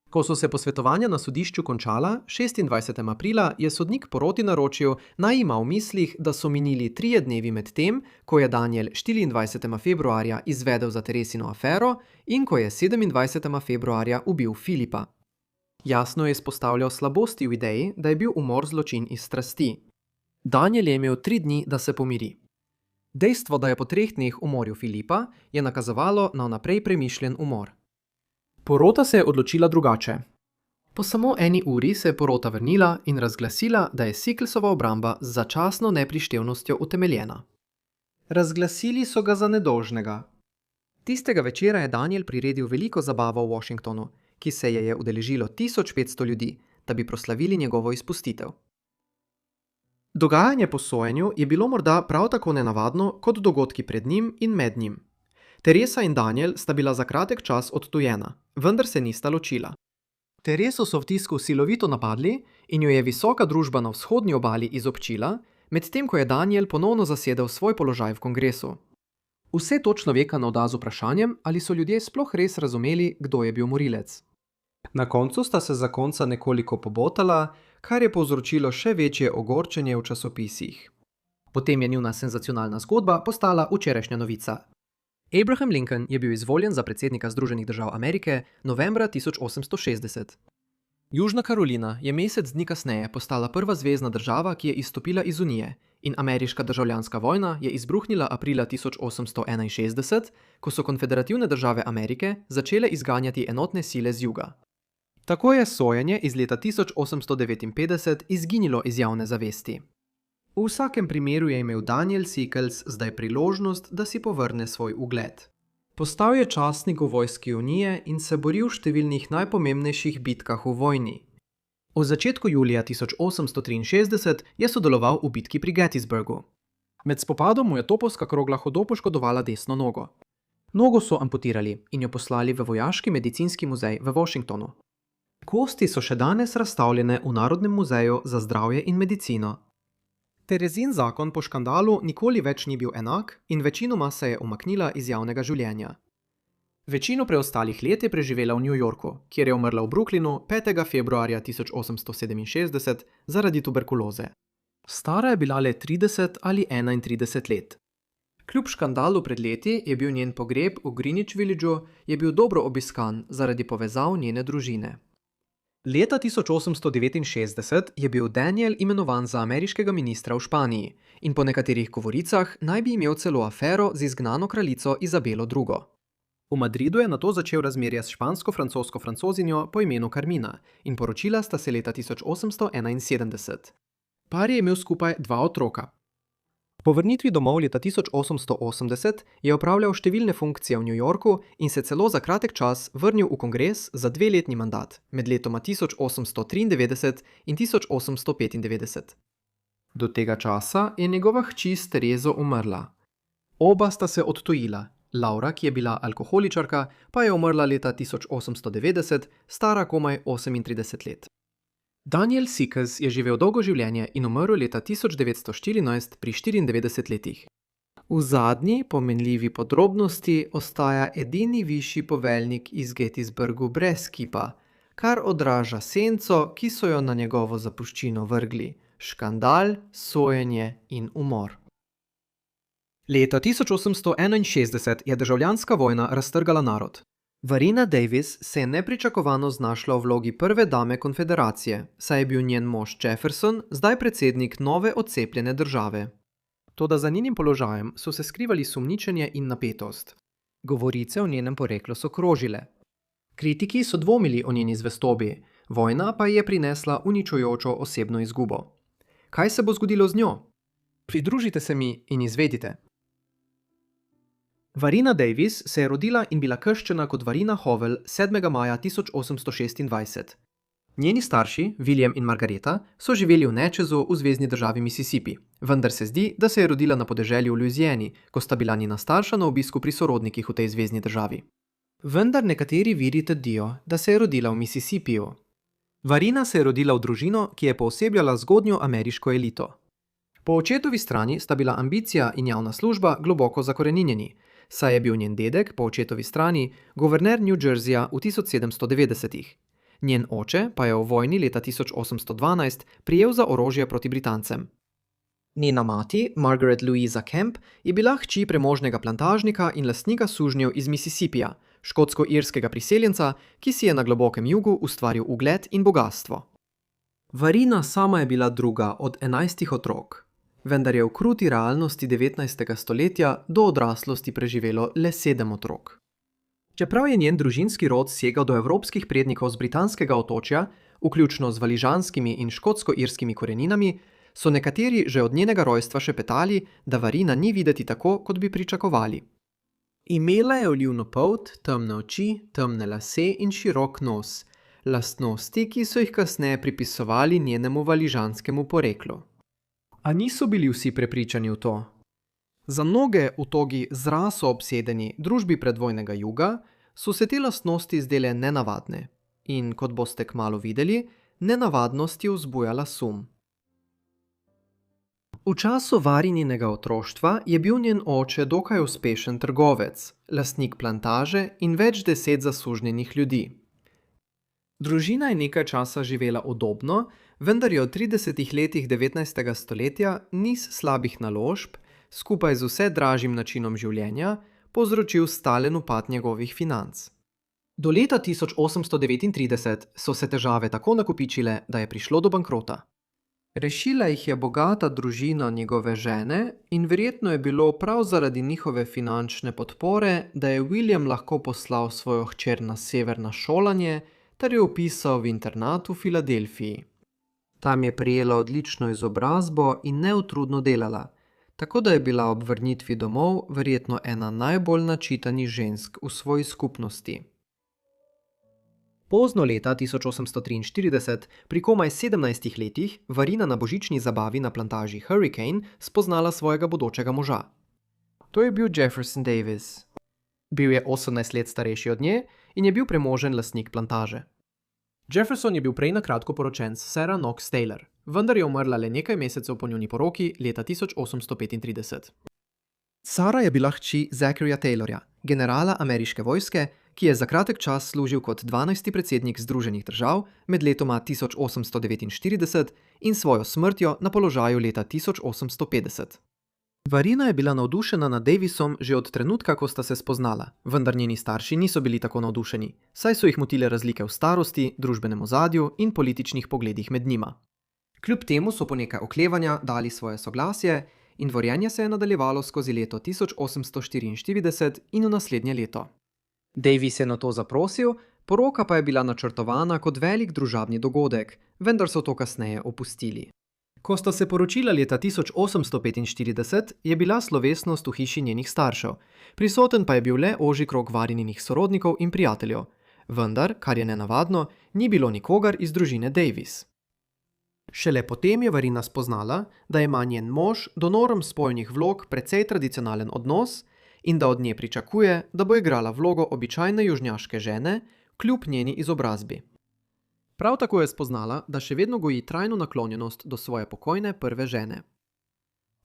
Ko so se posvetovanja na sodišču končala, 26. aprila je sodnik poroti naročil, naj ima v mislih, da so minili 3 dnevi med tem, ko je Daniel 24. februarja izvedel za Teresino afero in ko je 27. februarja ubil Philippa. Jasno je izpostavljal slabosti v ideji, da je bil umor zločin iz strasti. Daniel je imel 3 dni, da se pomiri. Dejstvo, da je po 3 dneh umoril Philippa, je nakazovalo na vnaprej premišljen umor. Porota se je odločila drugače. Po samo 1 uri se je porota vrnila in razglasila, da je Sicklesova obramba z začasno neprištevnostjo utemeljena. Razglasili so ga za nedolžnega. Tistega večera je Daniel priredil veliko zabavo v Washingtonu, ki se je udeležilo 1500 ljudi, da bi proslavili njegovo izpustitev. Dogajanje po sojenju je bilo morda prav tako nenavadno kot dogodki pred njim in med njim. Teresa in Daniel sta bila za kratek čas odtujena, vendar se nista ločila. Tereso so v tisku silovito napadli in jo je visoka družba na vzhodni obali izobčila, medtem ko je Daniel ponovno zasedel svoj položaj v kongresu. Vse to človeka navda z vprašanjem, ali so ljudje sploh res razumeli, kdo je bil morilec. Na koncu sta se zakonca nekoliko pobotala, kar je povzročilo še večje ogorčenje v časopisih. Potem je njuna senzacionalna zgodba postala včerajšnja novica. Abraham Lincoln je bil izvoljen za predsednika Združenih držav Amerike novembra 1860. Južna Karolina je mesec dni kasneje postala prva zvezna država, ki je izstopila iz Unije, in ameriška državljanska vojna je izbruhnila aprila 1861, ko so konfederativne države Amerike začele izganjati enotne sile z juga. Tako je sojenje iz leta 1859 izginilo iz javne zavesti. V vsakem primeru je imel Daniel Sickles zdaj priložnost, da si povrne svoj ugled. Postal je častnik v vojski Unije in se boril v številnih najpomembnejših bitkah v vojni. V začetku julija 1863 je sodeloval v bitki pri Gettysburgu. Med spopadom mu je topovska krogla hudo poškodovala desno nogo. Nogo so amputirali in jo poslali v vojaški medicinski muzej v Washingtonu. Kosti so še danes razstavljene v Narodnem muzeju za zdravje in medicino. Terezin zakon po škandalu nikoli več ni bil enak in večinoma se je umaknila iz javnega življenja. Večino preostalih let je preživela v New Yorku, kjer je umrla v Brooklynu 5. februarja 1867 zaradi tuberkuloze. Stara je bila le 30 ali 31 let. Kljub škandalu pred leti je bil njen pogreb v Greenwich Villageu je bil dobro obiskan zaradi povezav njene družine. Leta 1869 je bil Daniel imenovan za ameriškega ministra v Španiji in po nekaterih govoricah naj bi imel celo afero z izgnano kraljico Izabelo II. V Madridu je nato začel razmerje s špansko-francosko francozinjo po imenu Carmina in poročila sta se leta 1871. Par je imel skupaj 2 otroka. Po vrnitvi domov leta 1880 je opravljal številne funkcije v New Yorku in se celo za kratek čas vrnil v kongres za 2-letni mandat med letoma 1893 in 1895. Do tega časa je njegova hči s Terezo umrla. Oba sta se odtujila. Laura, ki je bila alkoholičarka, pa je umrla leta 1890, stara komaj 38 let. Daniel Sikkes je živel dolgo življenje in umrl leta 1914 pri 94 letih. V zadnji pomenljivi podrobnosti ostaja edini višji poveljnik iz Gettysburgu brez kipa, kar odraža senco, ki so jo na njegovo zapuščino vrgli: škandal, sojenje in umor. Leta 1861 je državljanska vojna raztrgala narod. Varina Davis se je nepričakovano znašla v vlogi prve dame konfederacije, saj je bil njen mož Jefferson zdaj predsednik nove odcepljene države. Toda za njenim položajem so se skrivali sumničenje in napetost. Govorice o njenem poreklu so krožile. Kritiki so dvomili o njeni zvestobi, vojna pa je prinesla uničujočo osebno izgubo. Kaj se bo zgodilo z njo? Pridružite se mi in izvedite. Varina Davis se je rodila in bila krščena kot Varina Howell 7. maja 1826. Njeni starši, William in Margareta, so živeli v Natchez v zvezni državi Mississippi, vendar se zdi, da se je rodila na podeželju v Louisiani, ko sta bila njena starša na obisku pri sorodnikih v tej zvezni državi. Vendar nekateri viri trdijo, da se je rodila v Mississippiju. Varina se je rodila v družino, ki je poosebljala zgodnjo ameriško elito. Po očetovi strani sta bila ambicija in javna služba globoko zakoreninjeni, saj je bil njen dedek po očetovi strani guverner New Jerseyja v 1790-ih. Njen oče pa je v vojni leta 1812 prijel za orožje proti Britancem. Njena mati, Margaret Louisa Kemp, je bila hči premožnega plantažnika in lastnika sužnjev iz Mississippija, škotsko-irskega priseljenca, ki si je na globokem jugu ustvaril ugled in bogastvo. Varina sama je bila druga od 11 otrok, vendar je v kruti realnosti 19. stoletja do odraslosti preživelo le 7 otrok. Čeprav je njen družinski rod segal do evropskih prednikov z britanskega otočja, vključno z valižanskimi in škotsko-irskimi koreninami, so nekateri že od njenega rojstva šepetali, da Varina ni videti tako, kot bi pričakovali. Imela je olivno polt, temne oči, temne lase in širok nos, lastnosti, ki so jih kasneje pripisovali njenemu valižanskemu poreklu. A niso bili vsi prepričani v to? Za mnoge v togi z raso obsedeni družbi predvojnega juga so se te lastnosti zdele nenavadne in, kot boste kmalu videli, nenavadnost je vzbujala sum. V času Varininega otroštva je bil njen oče dokaj uspešen trgovec, lastnik plantaže in več 10 zasužnjenih ljudi. Družina je nekaj časa živela udobno, vendar je v 30 letih 19. stoletja niz slabih naložb, skupaj z vse dražjim načinom življenja, povzročil stalen upad njegovih financ. Do leta 1839 so se težave tako nakopičile, da je prišlo do bankrota. Rešila jih je bogata družina njegove žene in verjetno je bilo prav zaradi njihove finančne podpore, da je William lahko poslal svojo hčer na sever na šolanje ter jo vpisal v internat v Filadelfiji. Tam je prejela odlično izobrazbo in neutrudno delala, tako da je bila ob vrnitvi domov verjetno ena najbolj načitanih žensk v svoji skupnosti. Pozno leta 1843, pri komaj 17 letih, Varina na božični zabavi na plantaži Hurricane spoznala svojega bodočega moža. To je bil Jefferson Davis. Bil je 18 let starejši od nje in je bil premožen lastnik plantaže. Jefferson je bil prej na kratko poročen s Sarah Knox Taylor, vendar je umrla le nekaj mesecev po njuni poroki leta 1835. Sarah je bila hči Zacharyja Taylorja, generala ameriške vojske, ki je za kratek čas služil kot 12. predsednik Združenih držav med letoma 1849 in svojo smrtjo na položaju leta 1850. Varina je bila navdušena nad Davisom že od trenutka, ko sta se spoznala, vendar njeni starši niso bili tako navdušeni, saj so jih motile razlike v starosti, družbenem ozadju in političnih pogledih med njima. Kljub temu so po nekaj oklevanja dali svoje soglasje in dvorjenje se je nadaljevalo skozi leto 1844 in v naslednje leto. Davis je na to zaprosil, poroka pa je bila načrtovana kot velik družabni dogodek, vendar so to kasneje opustili. Ko sta se poročila leta 1845, je bila slovesnost v hiši njenih staršev, prisoten pa je bil le ožji krog Varininih sorodnikov in prijateljev, vendar, kar je nenavadno, ni bilo nikogar iz družine Davis. Šele potem je Varina spoznala, da ima njen mož do norm spolnih vlog precej tradicionalen odnos in da od nje pričakuje, da bo igrala vlogo običajne južnjaške žene, kljub njeni izobrazbi. Prav tako je spoznala, da še vedno goji trajno naklonjenost do svoje pokojne prve žene.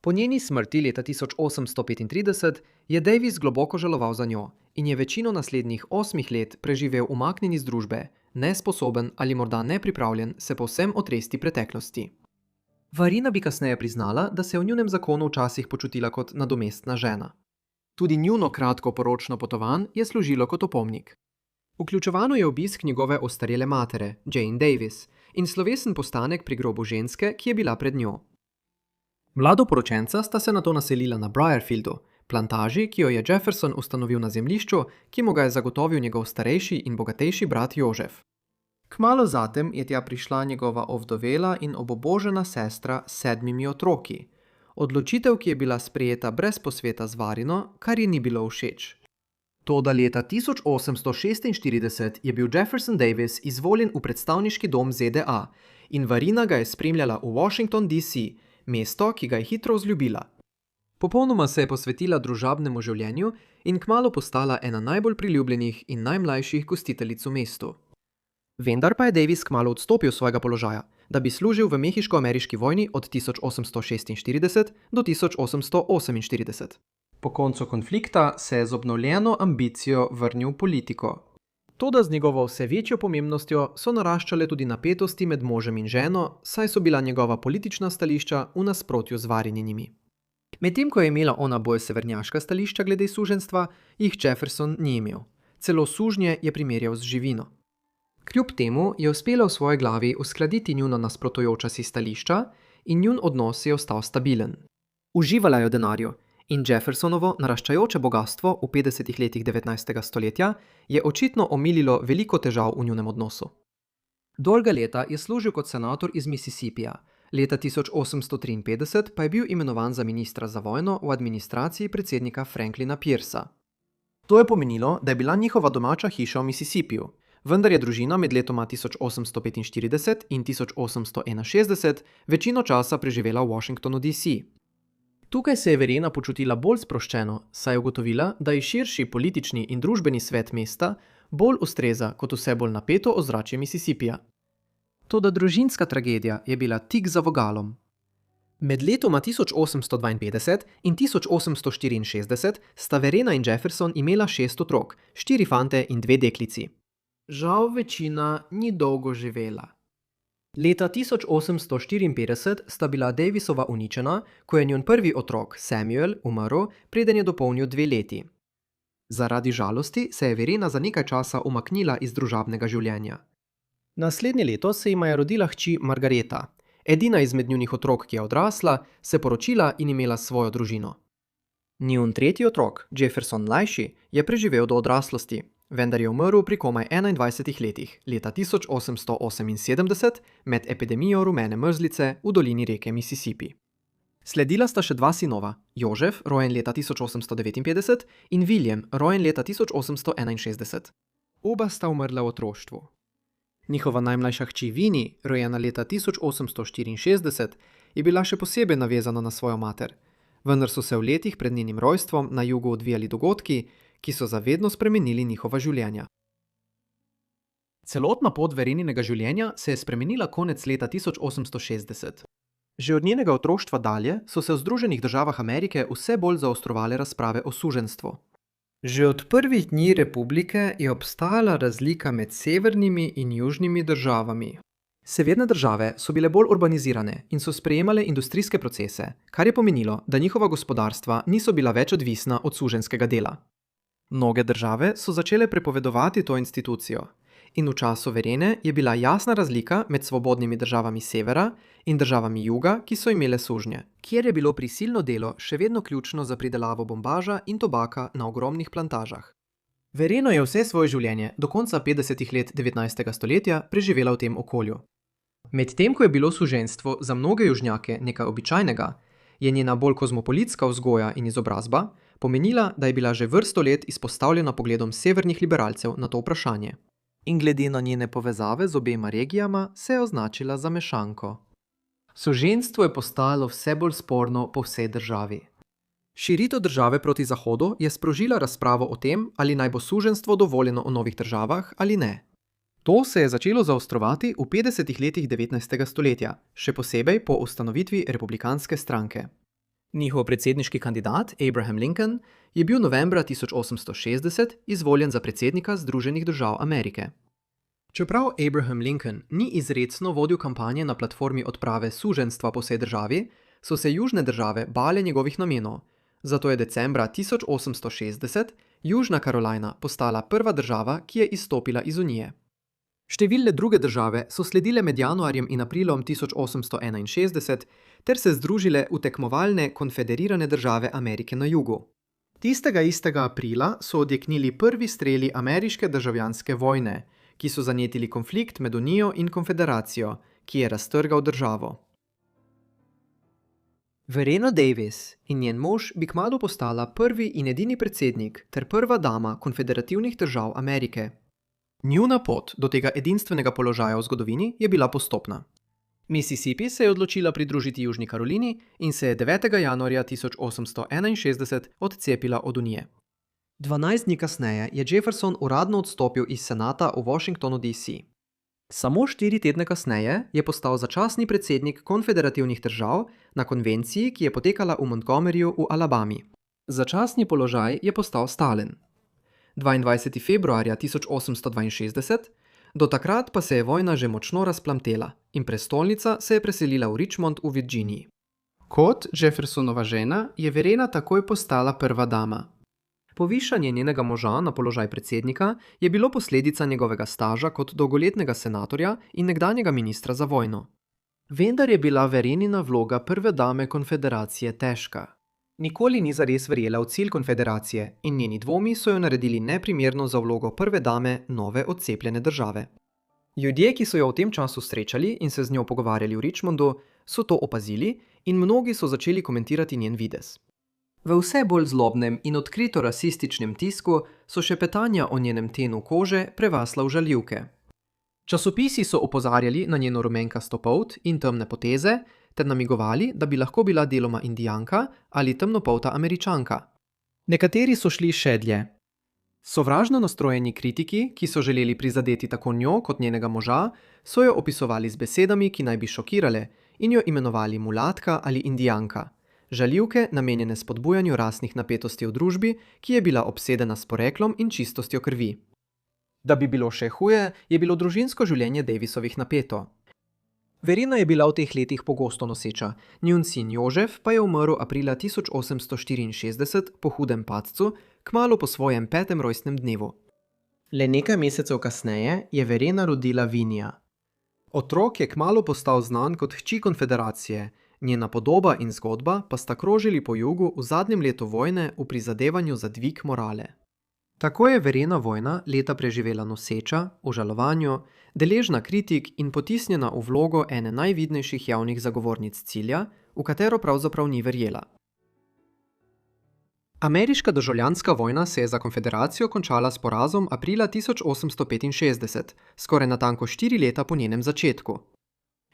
Po njeni smrti leta 1835 je Davis globoko žaloval za njo in je večino naslednjih 8 let preživel umaknjen iz družbe, nesposoben ali morda nepripravljen se povsem otresti preteklosti. Varina bi kasneje priznala, da se je v njunem zakonu včasih počutila kot nadomestna žena. Tudi njuno kratko poročno potovanje je služilo kot opomnik. Vključevano je obisk njegove ostarele matere, Jane Davis, in slovesen postanek pri grobu ženske, ki je bila pred njo. Mladoporočenca sta se nato naselila na Briarfieldu, plantaži, ki jo je Jefferson ustanovil na zemljišču, ki mu ga je zagotovil njegov starejši in bogatejši brat Jožef. Kmalu zatem je tja prišla njegova ovdovela in obubožana sestra s 7 otroki. Odločitev, ki je bila sprejeta brez posveta z Varino, kar ji ni bilo všeč. Toda leta 1846 je bil Jefferson Davis izvoljen v predstavniški dom ZDA in Varina ga je spremljala v Washington, D.C., mesto, ki ga je hitro vzljubila. Popolnoma se je posvetila družabnemu življenju in kmalu postala ena najbolj priljubljenih in najmlajših gostiteljic v mestu. Vendar pa je Davis kmalu odstopil svojega položaja, da bi služil v mehiško-ameriški vojni od 1846 do 1848. Po koncu konflikta se je z obnovljeno ambicijo vrnil v politiko. Toda z njegovo vse večjo pomembnostjo so naraščale tudi napetosti med možem in ženo, saj so bila njegova politična stališča v nasprotju z Varininimi. Medtem ko je imela ona bolj severnjaška stališča glede suženjstva, jih Jefferson ni imel. Celo sužnje je primerjal z živino. Kljub temu je uspela v svoji glavi uskladiti njuno nasprotujoča si stališča in njun odnos je ostal stabilen. Uživala je v denarju in Jeffersonovo naraščajoče bogastvo v 50 letih 19. stoletja je očitno omililo veliko težav v njunem odnosu. Dolga leta je služil kot senator iz Mississippija, leta 1853 pa je bil imenovan za ministra za vojno v administraciji predsednika Franklina Piercea. To je pomenilo, da je bila njihova domača hiša v Mississippiju, vendar je družina med letoma 1845 in 1861 večino časa preživela v Washingtonu, D.C. Tukaj se je Verena počutila bolj sproščeno, saj je ugotovila, da ji širši politični in družbeni svet mesta bolj ustreza kot vse bolj napeto ozračje Mississippija. Toda družinska tragedija je bila tik za vogalom. Med letoma 1852 in 1864 sta Verena in Jefferson imela 6 otrok, 4 fante in 2 deklici. Žal večina ni dolgo živela. Leta 1854 sta bila Davisova uničena, ko je njen prvi otrok, Samuel, umrl, preden je dopolnil 2 leti. Zaradi žalosti se je Verena za nekaj časa umaknila iz družabnega življenja. Naslednje leto se jima je rodila hči Margareta. Edina izmed njunih otrok, ki je odrasla, se poročila in imela svojo družino. Njun tretji otrok, Jefferson mlajši, je preživel do odraslosti, vendar je umrl pri komaj 21 letih, leta 1878, med epidemijo rumene mrzlice v dolini reke Mississippi. Sledila sta še 2 sinova, Jožef, rojen leta 1859, in William, rojen leta 1861. Oba sta umrla v otroštvu. Njihova najmlajša hči Vini, rojena leta 1864, je bila še posebej navezana na svojo mater, vendar so se v letih pred njenim rojstvom na jugu odvijali dogodki, ki so zavedno spremenili njihova življenja. Celotna pot Vereninega življenja se je spremenila konec leta 1860. Že od njenega otroštva dalje so se v Združenih državah Amerike vse bolj zaostrovale razprave o suženjstvu. Že od prvih dni republike je obstajala razlika med severnimi in južnimi državami. Severne države so bile bolj urbanizirane in so sprejemale industrijske procese, kar je pomenilo, da njihova gospodarstva niso bila več odvisna od suženjskega dela. Mnoge države so začele prepovedovati to institucijo in v času Verene je bila jasna razlika med svobodnimi državami severa in državami juga, ki so imele sužnje, kjer je bilo prisilno delo še vedno ključno za pridelavo bombaža in tobaka na ogromnih plantažah. Vereno je vse svoje življenje do konca 50 let 19. stoletja preživela v tem okolju. Medtem ko je bilo suženjstvo za mnoge južnjake nekaj običajnega, je njena bolj kozmopolitska vzgoja in izobrazba pomenila, da je bila že vrsto let izpostavljena pogledom severnih liberalcev na to vprašanje. In glede na njene povezave z obema regijama se je označila za mešanko. Suženjstvo je postajalo vse bolj sporno po vsej državi. Širitev države proti zahodu je sprožila razpravo o tem, ali naj bo suženjstvo dovoljeno v novih državah ali ne. To se je začelo zaostrovati v 50. letih 19. stoletja, še posebej po ustanovitvi republikanske stranke. Njihov predsedniški kandidat, Abraham Lincoln, je bil novembra 1860 izvoljen za predsednika Združenih držav Amerike. Čeprav Abraham Lincoln ni izrecno vodil kampanje na platformi odprave suženjstva po vsej državi, so se južne države bale njegovih namenov, zato je decembra 1860 Južna Karolina postala prva država, ki je izstopila iz Unije. Številne druge države so sledile med januarjem in aprilom 1861 ter se združile v tekmovalne konfederirane države Amerike na jugu. Tistega istega aprila so odjeknili prvi streli ameriške državljanske vojne, ki so zanetili konflikt med Unijo in konfederacijo, ki je raztrgal državo. Verena Davis in njen mož bi kmalu postala prvi in edini predsednik ter prva dama konfederativnih držav Amerike. Njuna pot do tega edinstvenega položaja v zgodovini je bila postopna. Mississippi se je odločila pridružiti Južni Karolini in se je 9. januarja 1861 odcepila od Unije. 12 dni kasneje je Jefferson uradno odstopil iz senata v Washingtonu, D.C. Samo 4 tedne kasneje je postal začasni predsednik konfederativnih držav na konvenciji, ki je potekala v Montgomeryju v Alabami. Začasni položaj je postal stalen. 22. februarja 1862, do takrat pa se je vojna že močno razplamtela in prestolnica se je preselila v Richmond v Virginiji. Kot Jeffersonova žena je Verena takoj postala prva dama. Povišanje njenega moža na položaj predsednika je bilo posledica njegovega staža kot dolgoletnega senatorja in nekdanjega ministra za vojno. Vendar je bila Verenina vloga prve dame konfederacije težka. Nikoli ni zares verjela v cilj konfederacije in njeni dvomi so jo naredili neprimerno za vlogo prve dame nove odcepljene države. Ljudje, ki so jo v tem času srečali in se z njo pogovarjali v Richmondu, so to opazili in mnogi so začeli komentirati njen videz. V vse bolj zlobnem in odkrito rasističnem tisku so šepetanja o njenem tenu kože prevasla v žaljivke. Časopisi so opozarjali na njeno rumenkasto polt in temne poteze ter namigovali, da bi lahko bila deloma Indijanka ali temnopolta Američanka. Nekateri so šli še dlje. Sovražno nastrojeni kritiki, ki so želeli prizadeti tako njo kot njenega moža, so jo opisovali z besedami, ki naj bi šokirale, in jo imenovali mulatka ali Indijanka. Žaljivke, namenjene spodbujanju rasnih napetosti v družbi, ki je bila obsedena s poreklom in čistostjo krvi. Da bi bilo še huje, je bilo družinsko življenje Davisovih napeto. Verena je bila v teh letih pogosto noseča, njun sin Jožef pa je umrl aprila 1864 po hudem padcu, kmalu po svojem 5. rojstnem dnevu. Le nekaj mesecev kasneje je Verena rodila Vinija. Otrok je kmalu postal znan kot hči konfederacije, njena podoba in zgodba pa sta krožili po jugu v zadnjem letu vojne v prizadevanju za dvig morale. Tako je Verena vojna leta preživela noseča, v žalovanju, deležna kritik in potisnjena v vlogo ene najvidnejših javnih zagovornic cilja, v katero pravzaprav ni verjela. Ameriška državljanska vojna se je za konfederacijo končala s porazom aprila 1865, skoraj natanko 4 leta po njenem začetku.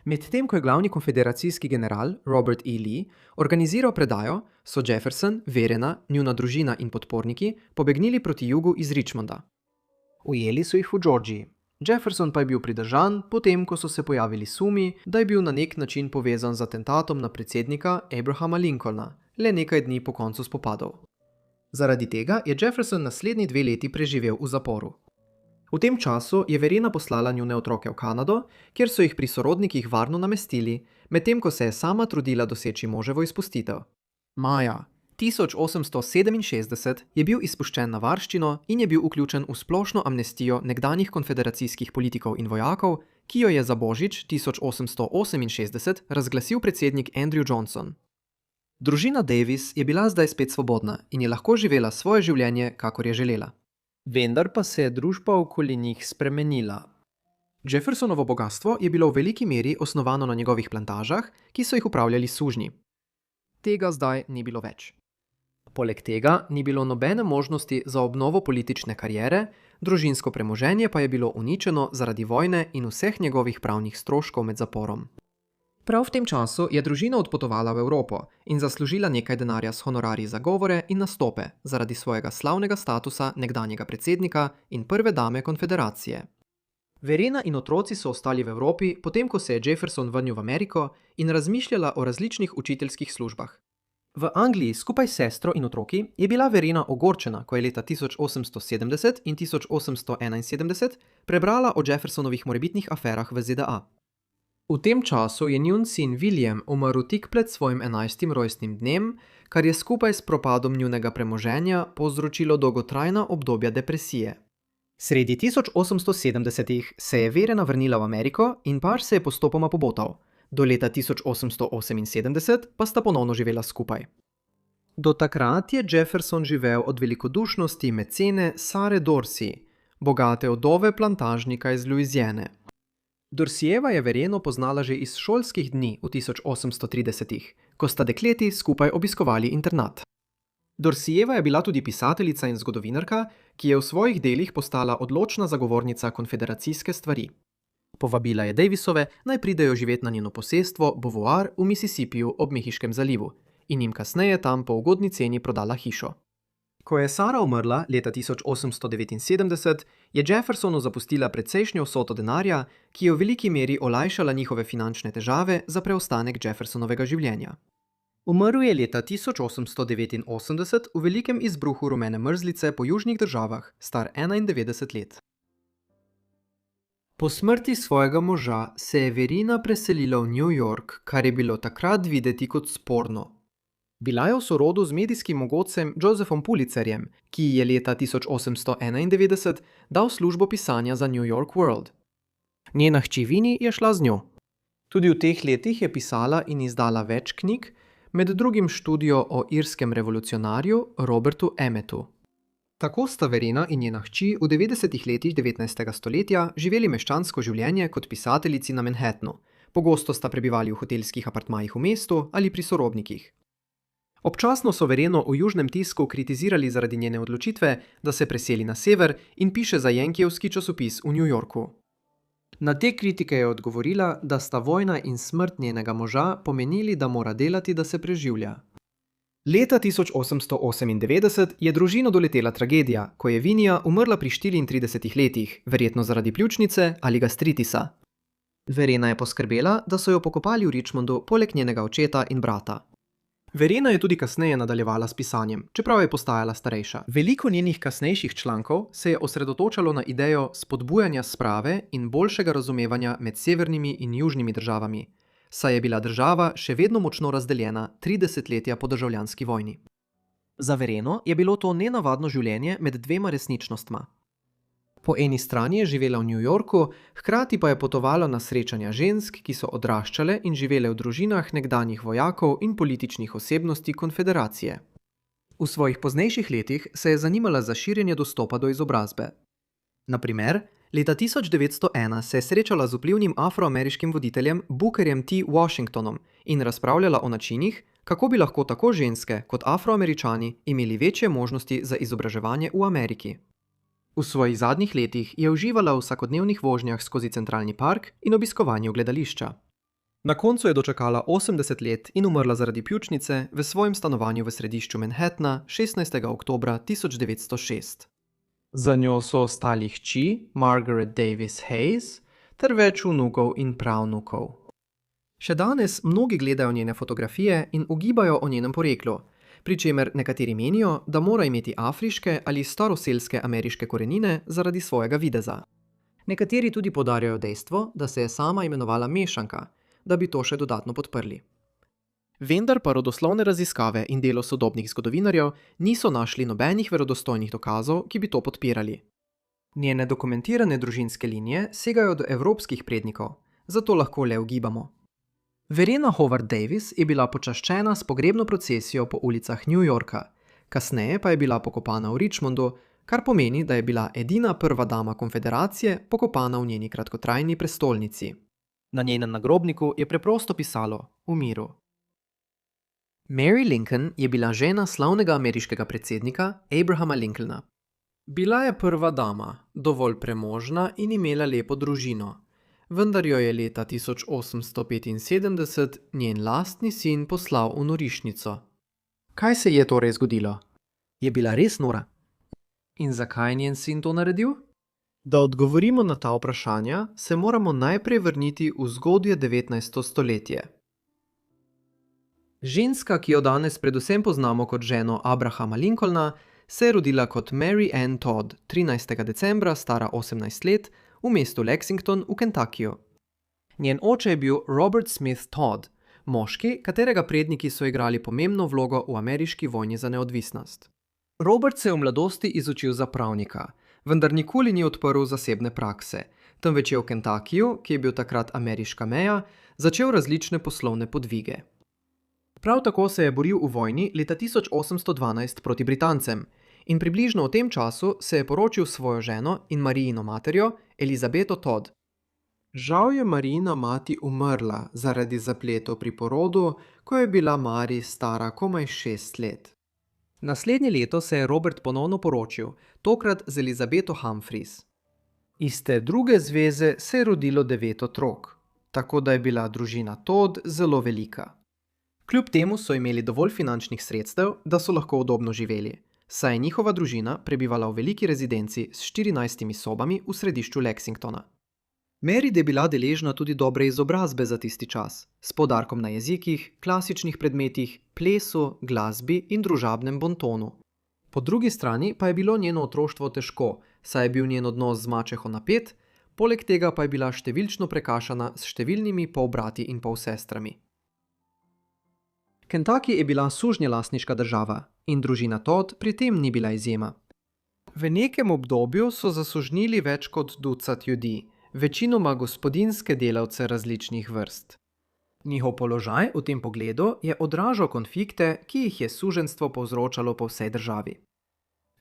Medtem ko je glavni konfederacijski general Robert E. Lee organiziral predajo, so Jefferson, Verena, njuna družina in podporniki pobegnili proti jugu iz Richmonda. Ujeli so jih v Georgiji. Jefferson pa je bil pridržan, potem ko so se pojavili sumi, da je bil na nek način povezan z atentatom na predsednika Abrahama Lincolna, le nekaj dni po koncu spopadov. Zaradi tega je Jefferson naslednji 2 leti preživel v zaporu. V tem času je Verena poslala njune otroke v Kanado, kjer so jih pri sorodnikih varno namestili, medtem ko se je sama trudila doseči moževo izpustitev. Maja 1867 je bil izpuščen na varščino in je bil vključen v splošno amnestijo nekdanjih konfederacijskih politikov in vojakov, ki jo je za božič 1868 razglasil predsednik Andrew Johnson. Družina Davis je bila zdaj spet svobodna in je lahko živela svoje življenje, kakor je želela. Vendar pa se je družba okoli njih spremenila. Jeffersonovo bogastvo je bilo v veliki meri osnovano na njegovih plantažah, ki so jih upravljali sužnji. Tega zdaj ni bilo več. Poleg tega ni bilo nobene možnosti za obnovo politične kariere, družinsko premoženje pa je bilo uničeno zaradi vojne in vseh njegovih pravnih stroškov med zaporom. Prav v tem času je družina odpotovala v Evropo in zaslužila nekaj denarja s honorarji za govore in nastope zaradi svojega slavnega statusa nekdanjega predsednika in prve dame konfederacije. Verena in otroci so ostali v Evropi, potem ko se je Jefferson vrnil v Ameriko in razmišljala o različnih učiteljskih službah. V Angliji skupaj s sestro in otroki je bila Verena ogorčena, ko je leta 1870 in 1871 prebrala o Jeffersonovih morebitnih aferah v ZDA. V tem času je njun sin William umrl tik pred svojim 11. rojstnim dnem, kar je skupaj s propadom njunega premoženja povzročilo dolgotrajna obdobja depresije. Sredi 1870-ih se je Verena vrnila v Ameriko in par se je postopoma pobotal. Do leta 1878 pa sta ponovno živela skupaj. Do takrat je Jefferson živel od velikodušnosti mecene Sare Dorsey, bogate vdove plantažnika iz Louisiane. Dorseyjeva je Vereno poznala že iz šolskih dni v 1830-ih, ko sta dekleti skupaj obiskovali internat. Dorseyjeva je bila tudi pisateljica in zgodovinarka, ki je v svojih delih postala odločna zagovornica konfederacijske stvari. Povabila je Davisove, naj pridejo živeti na njeno posestvo Beauvoir v Mississippiju ob Mehiškem zalivu in jim kasneje tam po ugodni ceni prodala hišo. Ko je Sara umrla leta 1879, je Jeffersonu zapustila precejšnjo vsoto denarja, ki je v veliki meri olajšala njihove finančne težave za preostanek Jeffersonovega življenja. Umrl je leta 1889 v velikem izbruhu rumene mrzlice po južnih državah, star 91 let. Po smrti svojega moža se je Verena preselila v New York, kar je bilo takrat videti kot sporno. Bila je v sorodu z medijskim mogotcem Josephom Pulitzerjem, ki ji je leta 1891 dal službo pisanja za New York World. Njena hči Winnie je šla z njo. Tudi v teh letih je pisala in izdala več knjig, med drugim študijo o irskem revolucionarju Robertu Emmetu. Tako sta Verena in njena hči v 90-ih letih 19. stoletja živeli meščansko življenje kot pisateljici na Manhattanu. Pogosto sta prebivali v hotelskih apartmajih v mestu ali pri sorodnikih. Občasno so Vereno v južnem tisku kritizirali zaradi njene odločitve, da se preseli na sever in piše za Yankijevski časopis v New Yorku. Na te kritike je odgovorila, da sta vojna in smrt njenega moža pomenili, da mora delati, da se preživlja. Leta 1898 je družino doletela tragedija, ko je Winnie umrla pri 34 letih, verjetno zaradi pljučnice ali gastritisa. Verena je poskrbela, da so jo pokopali v Richmondu poleg njenega očeta in brata. Verena je tudi kasneje nadaljevala s pisanjem, čeprav je postajala starejša. Veliko njenih kasnejših člankov se je osredotočalo na idejo spodbujanja sprave in boljšega razumevanja med severnimi in južnimi državami, saj je bila država še vedno močno razdeljena 30 letja po državljanski vojni. Za Vereno je bilo to nenavadno življenje med dvema resničnostma. Po eni strani je živela v New Yorku, hkrati pa je potovala na srečanja žensk, ki so odraščale in živele v družinah nekdanjih vojakov in političnih osebnosti konfederacije. V svojih poznejših letih se je zanimala za širjenje dostopa do izobrazbe. Na primer, leta 1901 se je srečala z vplivnim afroameriškim voditeljem Bookerjem T. Washingtonom in razpravljala o načinih, kako bi lahko tako ženske kot afroameričani imeli večje možnosti za izobraževanje v Ameriki. V svojih zadnjih letih je uživala v vsakodnevnih vožnjah skozi Centralni park in obiskovanju gledališča. Na koncu je dočakala 80 let in umrla zaradi pljučnice v svojem stanovanju v središču Manhattana 16. oktobra 1906. Za njo so ostali hči Margaret Davis Hayes ter več vnukov in pravnukov. Še danes mnogi gledajo njene fotografije in ugibajo o njenem poreklu, pri čemer nekateri menijo, da mora imeti afriške ali staroselske ameriške korenine zaradi svojega videza. Nekateri tudi poudarjajo dejstvo, da se je sama imenovala Mešanka, da bi to še dodatno podprli. Vendar pa rodoslovne raziskave in delo sodobnih zgodovinarjev niso našli nobenih verodostojnih dokazov, ki bi to podpirali. Njene dokumentirane družinske linije segajo do evropskih prednikov, zato lahko le ugibamo. Verena Howard Davis je bila počaščena s pogrebno procesijo po ulicah New Yorka, kasneje pa je bila pokopana v Richmondu, kar pomeni, da je bila edina prva dama konfederacije pokopana v njeni kratkotrajni prestolnici. Na njenem nagrobniku je preprosto pisalo: v miru. Mary Lincoln je bila žena slavnega ameriškega predsednika Abrahama Lincolna. Bila je prva dama, dovolj premožna in imela lepo družino, vendar jo je leta 1875 njen lastni sin poslal v norišnico. Kaj se je torej zgodilo? Je bila res nora? In zakaj je njen sin to naredil? Da odgovorimo na ta vprašanja, se moramo najprej vrniti v zgodnje 19. stoletje. Ženska, ki jo danes predvsem poznamo kot ženo Abrahama Lincolna, se je rodila kot Mary Ann Todd 13. decembra, stara 18 let, v mestu Lexington v Kentuckyju. Njen oče je bil Robert Smith Todd, moški, katerega predniki so igrali pomembno vlogo v ameriški vojni za neodvisnost. Robert se je v mladosti izučil za pravnika, vendar nikoli ni odprl zasebne prakse, temveč je v Kentuckyju, ki je bil takrat ameriška meja, začel različne poslovne podvige. Prav tako se je boril v vojni leta 1812 proti Britancem in približno v tem času se je poročil s svojo ženo in Marijino materjo, Elizabeto Todd. Žal je Marijina mati umrla zaradi zapletov pri porodu, ko je bila Mari stara komaj 6 let. Naslednje leto se je Robert ponovno poročil, tokrat z Elizabeto Humphreys. Iz te druge zveze se je rodilo 9 otrok, tako da je bila družina Todd zelo velika. Kljub temu so imeli dovolj finančnih sredstev, da so lahko udobno živeli, saj je njihova družina prebivala v veliki rezidenci s 14 sobami v središču Lexingtona. Mary je bila deležna tudi dobre izobrazbe za tisti čas, s poudarkom na jezikih, klasičnih predmetih, plesu, glasbi in družabnem bontonu. Po drugi strani pa je bilo njeno otroštvo težko, saj je bil njen odnos z mačeho napet, poleg tega pa je bila številčno prekašana s številnimi polbrati in polsestrami. Kentucky je bila sužnjelastniška država in družina Todd pri tem ni bila izjema. V nekem obdobju so zasužnjili več kot ducat ljudi, večinoma gospodinjske delavce različnih vrst. Njihov položaj v tem pogledu je odražal konflikte, ki jih je suženjstvo povzročalo po vsej državi.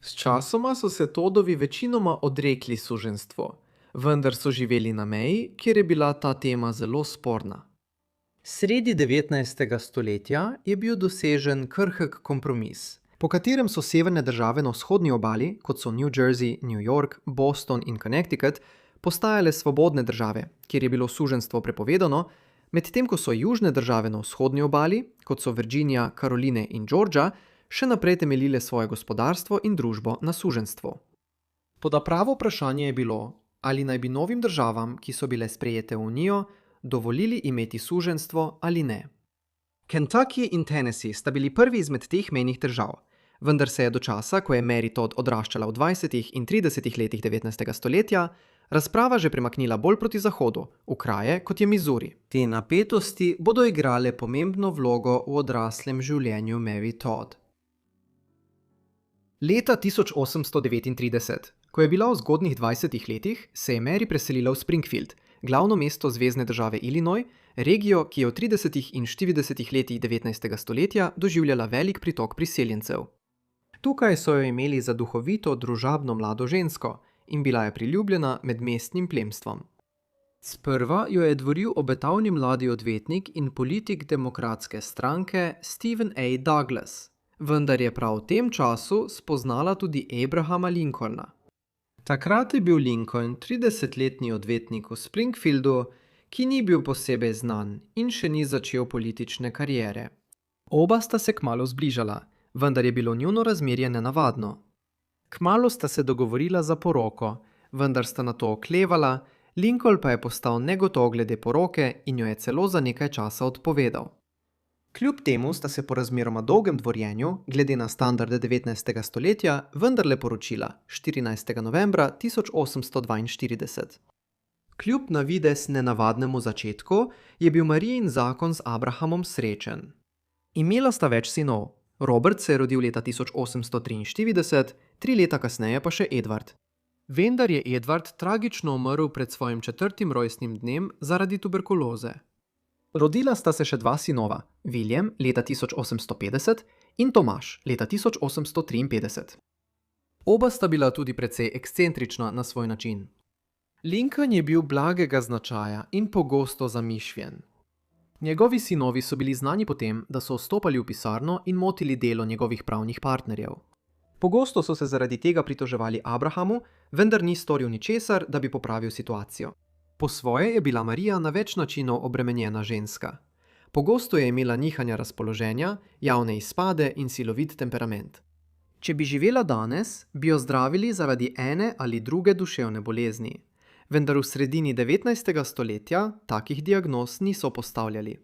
Sčasoma so se Toddovi večinoma odrekli suženjstvu, vendar so živeli na meji, kjer je bila ta tema zelo sporna. Sredi 19. stoletja je bil dosežen krhek kompromis, po katerem so severne države na vzhodni obali, kot so New Jersey, New York, Boston in Connecticut, postajale svobodne države, kjer je bilo suženjstvo prepovedano, medtem ko so južne države na vzhodni obali, kot so Virginia, Karoline in Georgia, še naprej temeljile svoje gospodarstvo in družbo na suženjstvu. Toda pravo vprašanje je bilo, ali naj bi novim državam, ki so bile sprejete v Unijo, dovolili imeti suženjstvo ali ne. Kentucky in Tennessee sta bili prvi izmed teh mejnih držav, vendar se je do časa, ko je Mary Todd odraščala v 20. in 30. letih 19. stoletja, razprava že premaknila bolj proti zahodu, v kraje kot je Missouri. Te napetosti bodo igrale pomembno vlogo v odraslem življenju Mary Todd. Leta 1839, ko je bila v zgodnjih 20 letih, se je Mary preselila v Springfield, glavno mesto zvezne države Illinois, regijo, ki je v 30. in 40. letih 19. stoletja doživljala velik pritok priseljencev. Tukaj so jo imeli za duhovito, družabno mlado žensko in bila je priljubljena med mestnim plemstvom. Sprva jo je dvoril obetavni mladi odvetnik in politik demokratske stranke Stephen A. Douglas, vendar je prav v tem času spoznala tudi Abrahama Lincolna. Takrat je bil Lincoln 30-letni odvetnik v Springfieldu, ki ni bil posebej znan in še ni začel politične kariere. Oba sta se kmalu zbližala, vendar je bilo njuno razmerje nenavadno. Kmalu sta se dogovorila za poroko, vendar sta na to oklevala, Lincoln pa je postal negotov glede poroke in jo je celo za nekaj časa odpovedal. Kljub temu sta se po razmeroma dolgem dvorjenju, glede na standarde 19. stoletja, vendarle poročila 14. novembra 1842. Kljub na videz nenavadnemu začetku je bil Marijin zakon z Abrahamom srečen. Imela sta več sinov. Robert se je rodil leta 1843, 3 leta kasneje pa še Edward. Vendar je Edward tragično umrl pred svojim 4. rojstnim dnem zaradi tuberkuloze. Rodila sta se še 2 sinova, William leta 1850 in Tomaž leta 1853. Oba sta bila tudi precej ekscentrična na svoj način. Lincoln je bil blagega značaja in pogosto zamišljen. Njegovi sinovi so bili znani po tem, da so vstopali v pisarno in motili delo njegovih pravnih partnerjev. Pogosto so se zaradi tega pritoževali Abrahamu, vendar ni storil ničesar, da bi popravil situacijo. Po svoje je bila Marija na več načinov obremenjena ženska. Pogosto je imela nihanja razpoloženja, javne izpade in silovit temperament. Če bi živela danes, bi jo zdravili zaradi ene ali druge duševne bolezni. Vendar v sredini 19. stoletja takih diagnoz niso postavljali.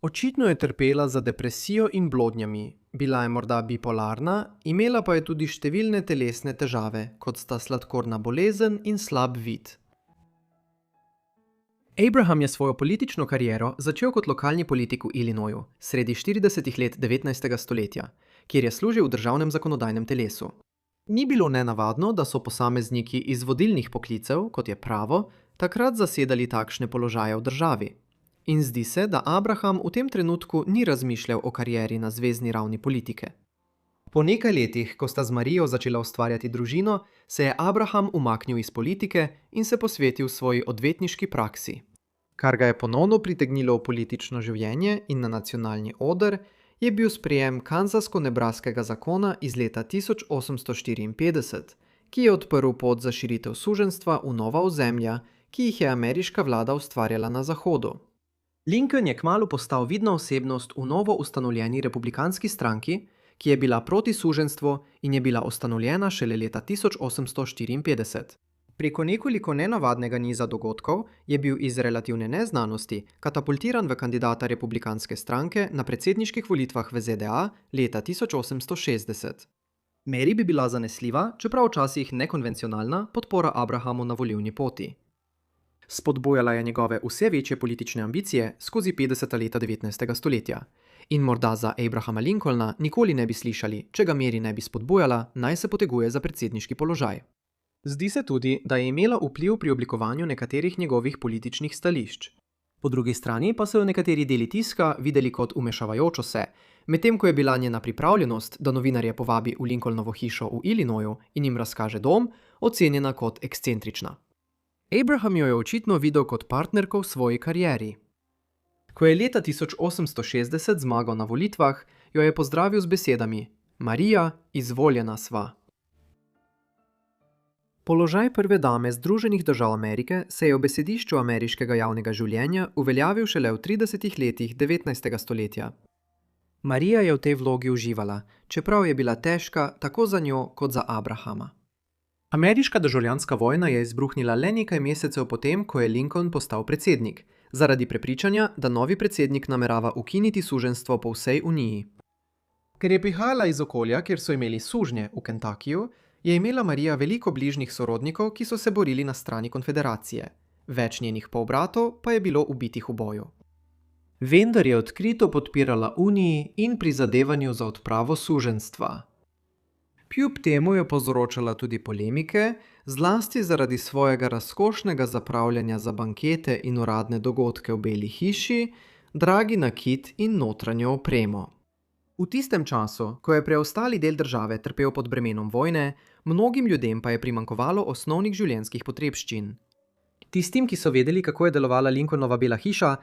Očitno je trpela za depresijo in blodnjami, bila je morda bipolarna, imela pa je tudi številne telesne težave, kot sta sladkorna bolezen in slab vid. Abraham je svojo politično kariero začel kot lokalni politik v Illinoisu, sredi 40. let 19. stoletja, kjer je služil v državnem zakonodajnem telesu. Ni bilo nenavadno, da so posamezniki iz vodilnih poklicev, kot je pravo, takrat zasedali takšne položaje v državi. In zdi se, da Abraham v tem trenutku ni razmišljal o karieri na zvezni ravni politike. Po nekaj letih, ko sta z Marijo začela ustvarjati družino, se je Abraham umaknil iz politike in se posvetil svoji odvetniški praksi. Kar ga je ponovno pritegnilo v politično življenje in na nacionalni oder, je bil sprejem kanzasko-nebraskega zakona iz leta 1854, ki je odprl pot za širitev suženjstva v nova ozemlja, ki jih je ameriška vlada ustvarjala na zahodu. Lincoln je kmalu postal vidna osebnost v novo ustanovljeni republikanski stranki, ki je bila proti suženjstvu in je bila ustanovljena šele leta 1854. Preko nekoliko nenavadnega niza dogodkov je bil iz relativne neznanosti katapultiran v kandidata republikanske stranke na predsedniških volitvah v ZDA leta 1860. Mary bi bila zanesljiva, čeprav včasih nekonvencionalna, podpora Abrahamu na volilni poti. Spodbujala je njegove vse večje politične ambicije skozi 50. leta 19. stoletja. In morda za Abrahama Lincolna nikoli ne bi slišali, če ga Mary ne bi spodbujala, naj se poteguje za predsedniški položaj. Zdi se tudi, da je imela vpliv pri oblikovanju nekaterih njegovih političnih stališč. Po drugi strani pa so jo nekateri deli tiska videli kot umešavajočo se, medtem ko je bila njena pripravljenost, da novinarje povabi v Lincolnovo hišo v Illinoisu in jim razkaže dom, ocenjena kot ekscentrična. Abraham jo je očitno videl kot partnerko v svoji karieri. Ko je leta 1860 zmagal na volitvah, jo je pozdravil z besedami: Marija, izvoljena sva. Položaj prve dame Združenih držav Amerike se je v besedišču ameriškega javnega življenja uveljavil šele v 30. letih 19. stoletja. Marija je v tej vlogi uživala, čeprav je bila težka tako za njo kot za Abrahama. Ameriška državljanska vojna je izbruhnila le nekaj mesecev potem, ko je Lincoln postal predsednik, zaradi prepričanja, da novi predsednik namerava ukiniti suženjstvo po vsej Uniji. Ker je prihajala iz okolja, kjer so imeli sužnje v Kentuckyju, je imela Marija veliko bližnjih sorodnikov, ki so se borili na strani konfederacije. Več njenih polbratov pa je bilo ubitih v boju. Vendar je odkrito podpirala Uniji in prizadevanju za odpravo suženjstva. Kljub temu je povzročala tudi polemike, zlasti zaradi svojega razkošnega zapravljanja za bankete in uradne dogodke v Beli hiši, dragi nakit in notranjo opremo. V tistem času, ko je preostali del države trpel pod bremenom vojne, mnogim ljudem pa je primanjkovalo osnovnih življenjskih potrebščin. Tistim, ki so vedeli, kako je delovala Lincolnova Bela hiša,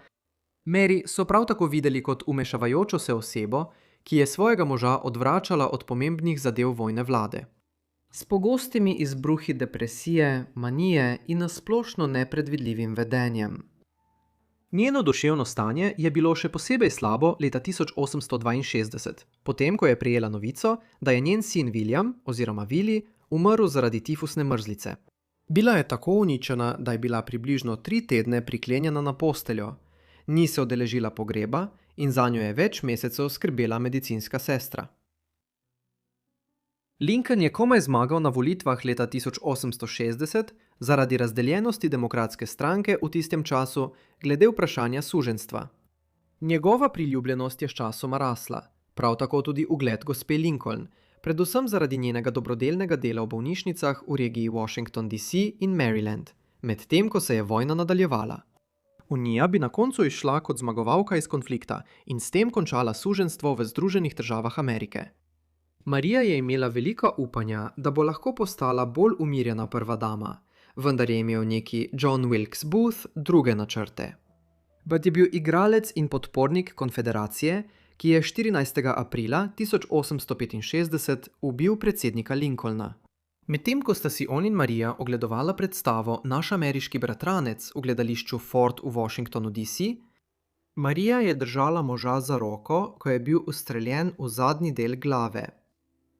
Mary so prav tako videli kot umešavajočo se osebo, ki je svojega moža odvračala od pomembnih zadev vojne vlade. S pogostimi izbruhi depresije, manije in nasplošno nepredvidljivim vedenjem. Njeno duševno stanje je bilo še posebej slabo leta 1862, potem ko je prejela novico, da je njen sin William oziroma Willy umrl zaradi tifusne mrzlice. Bila je tako uničena, da je bila približno 3 tedne priklenjena na posteljo, ni se udeležila pogreba in zanjo je več mesecev skrbela medicinska sestra. Lincoln je komaj zmagal na volitvah leta 1860 zaradi razdeljenosti demokratske stranke v tistem času glede vprašanja suženjstva. Njegova priljubljenost je sčasoma rasla, prav tako tudi ugled gospe Lincoln, predvsem zaradi njenega dobrodelnega dela v bolnišnicah v regiji Washington DC in Maryland, medtem ko se je vojna nadaljevala. Unija bi na koncu izšla kot zmagovalka iz konflikta in s tem končala suženjstvo v Združenih državah Amerike. Marija je imela velika upanja, da bo lahko postala bolj umirjena prva dama, vendar je imel neki John Wilkes Booth druge načrte. Bud je bil igralec in podpornik konfederacije, ki je 14. aprila 1865 ubil predsednika Lincolna. Medtem ko sta si on in Marija ogledovala predstavo Naš ameriški bratranec v gledališču Ford v Washingtonu DC, Marija je držala moža za roko, ko je bil ustreljen v zadnji del glave.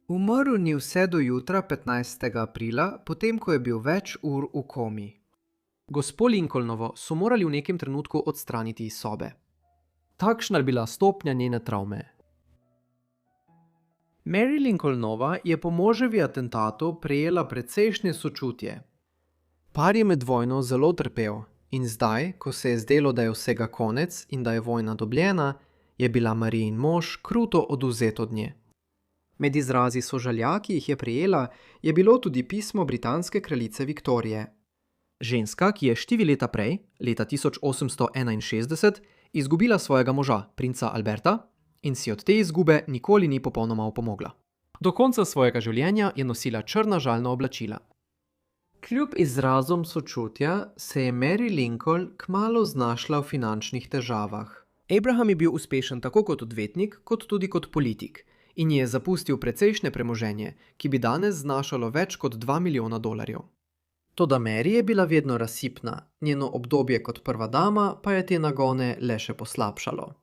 Umrl ni vse do jutra 15. aprila, potem ko je bil več ur v komi. Gospo Lincolnovo so morali v nekem trenutku odstraniti iz sobe. Takšna je bila stopnja njene travme. Mary Lincolnova je po moževi atentatu prejela precejšnje sočutje. Par je med vojno zelo trpel in zdaj, ko se je zdelo, da je vsega konec in da je vojna dobljena, je bila Marijin mož kruto odvzet od nje. Med izrazi sožalja, ki jih je prejela, je bilo tudi pismo britanske kraljice Viktorije. Ženska, ki je 4 leta prej, leta 1861, izgubila svojega moža, princa Alberta, in si od te izgube nikoli ni popolnoma opomogla. Do konca svojega življenja je nosila črna žalna oblačila. Kljub izrazom sočutja se je Mary Lincoln kmalu znašla v finančnih težavah. Abraham je bil uspešen tako kot odvetnik, kot tudi kot politik in je zapustil precejšnje premoženje, ki bi danes znašalo več kot $2 milijona. Toda Mary je bila vedno razsipna, njeno obdobje kot prva dama pa je te nagone le še poslabšalo.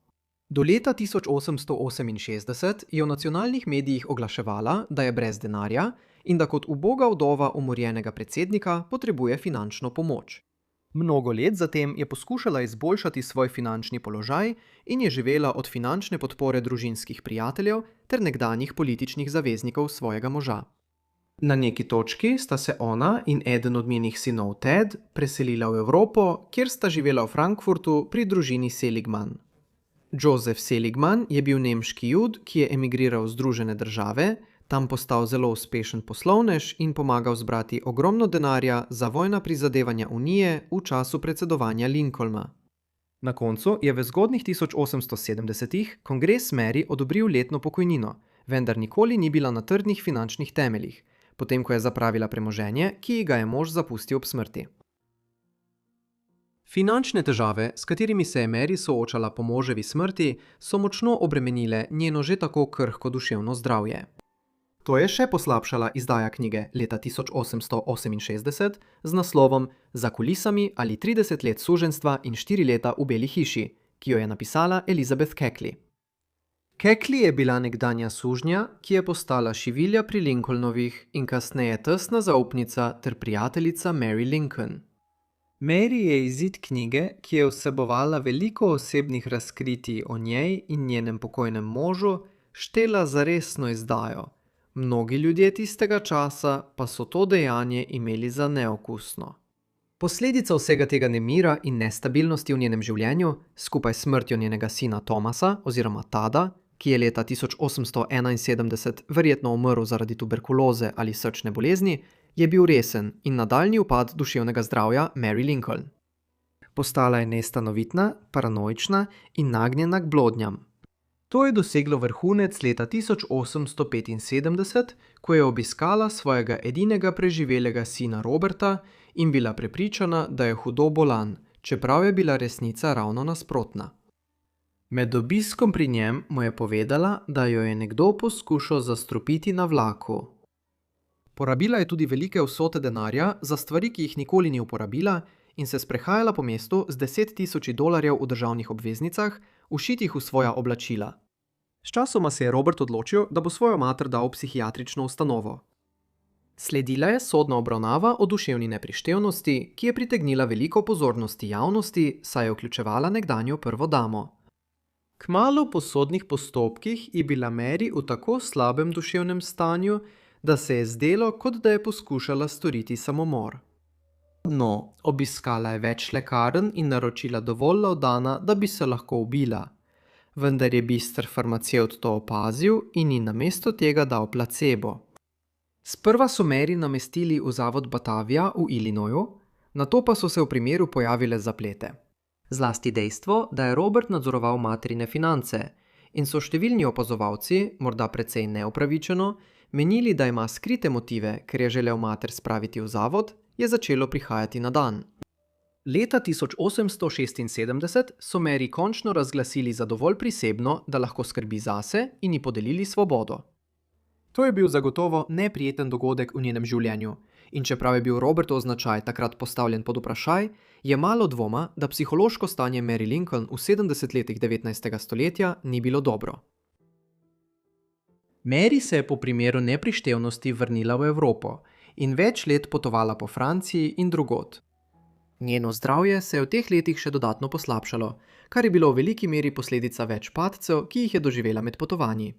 Do leta 1868 je v nacionalnih medijih oglaševala, da je brez denarja in da kot uboga vdova umorjenega predsednika potrebuje finančno pomoč. Mnogo let zatem je poskušala izboljšati svoj finančni položaj in je živela od finančne podpore družinskih prijateljev ter nekdanjih političnih zaveznikov svojega moža. Na neki točki sta se ona in eden od njenih sinov Ted preselila v Evropo, kjer sta živela v Frankfurtu pri družini Seligman. Joseph Seligman je bil nemški jud, ki je emigriral v Združene države, tam postal zelo uspešen poslovnež in pomagal zbrati ogromno denarja za vojna prizadevanja Unije v času predsedovanja Lincolna. Na koncu je v zgodnjih 1870-ih kongres Mary odobril letno pokojnino, vendar nikoli ni bila na trdnih finančnih temeljih, potem ko je zapravila premoženje, ki ga je mož zapustil ob smrti. Finančne težave, s katerimi se je Mary soočala po moževi smrti, so močno obremenile njeno že tako krhko duševno zdravje. To je še poslabšala izdaja knjige leta 1868 z naslovom Za kulisami ali 30 let suženjstva in 4 leta v Beli hiši, ki jo je napisala Elizabeth Keckley. Keckley je bila nekdanja sužnja, ki je postala šivilja pri Lincolnovih in kasneje tesna zaupnica ter prijateljica Mary Lincoln. Mary je izid knjige, ki je vsebovala veliko osebnih razkritij o njej in njenem pokojnem možu, štela za resno izdajo. Mnogi ljudje tistega časa pa so to dejanje imeli za neokusno. Posledica vsega tega nemira in nestabilnosti v njenem življenju, skupaj s smrtjo njenega sina Thomasa oziroma Tada, ki je leta 1871 verjetno umrl zaradi tuberkuloze ali srčne bolezni, je bil resen in nadaljnji upad duševnega zdravja Mary Lincoln. Postala je nestanovitna, paranoična in nagnjena k blodnjam. To je doseglo vrhunec leta 1875, ko je obiskala svojega edinega preživelega sina Roberta in bila prepričana, da je hudo bolan, čeprav je bila resnica ravno nasprotna. Med obiskom pri njem mu je povedala, da jo je nekdo poskušal zastrupiti na vlaku. Porabila je tudi velike vsote denarja za stvari, ki jih nikoli ni uporabila, in se sprehajala po mestu z $10,000 v državnih obveznicah, všitih v svoja oblačila. Sčasoma se je Robert odločil, da bo svojo mater dal v psihiatrično ustanovo. Sledila je sodna obravnava o duševni neprištevnosti, ki je pritegnila veliko pozornosti javnosti, saj je vključevala nekdanjo prvo damo. Kmalu po sodnih postopkih je bila Mary v tako slabem duševnem stanju, da se je zdelo, kot da je poskušala storiti samomor. No, obiskala je več lekarn in naročila dovolj laudana, da bi se lahko ubila. Vendar je bister farmacevt to opazil in ji namesto tega dal placebo. Sprva so Mary namestili v zavod Batavia v Illinoisu, nato pa so se v primeru pojavile zaplete. Zlasti dejstvo, da je Robert nadzoroval materine finance in so številni opazovalci, morda precej neupravičeno, menili, da ima skrite motive, ker je želel mater spraviti v zavod, je začelo prihajati na dan. Leta 1876 so Mary končno razglasili za dovolj prisebno, da lahko skrbi zase in ji podelili svobodo. To je bil zagotovo neprijeten dogodek v njenem življenju in čeprav je bil Robertov značaj takrat postavljen pod vprašaj, je malo dvoma, da psihološko stanje Mary Lincoln v 70 letih 19. stoletja ni bilo dobro. Mary se je po primeru neprištevnosti vrnila v Evropo in več let potovala po Franciji in drugod. Njeno zdravje se je v teh letih še dodatno poslabšalo, kar je bilo v veliki meri posledica več padcev, ki jih je doživela med potovanji.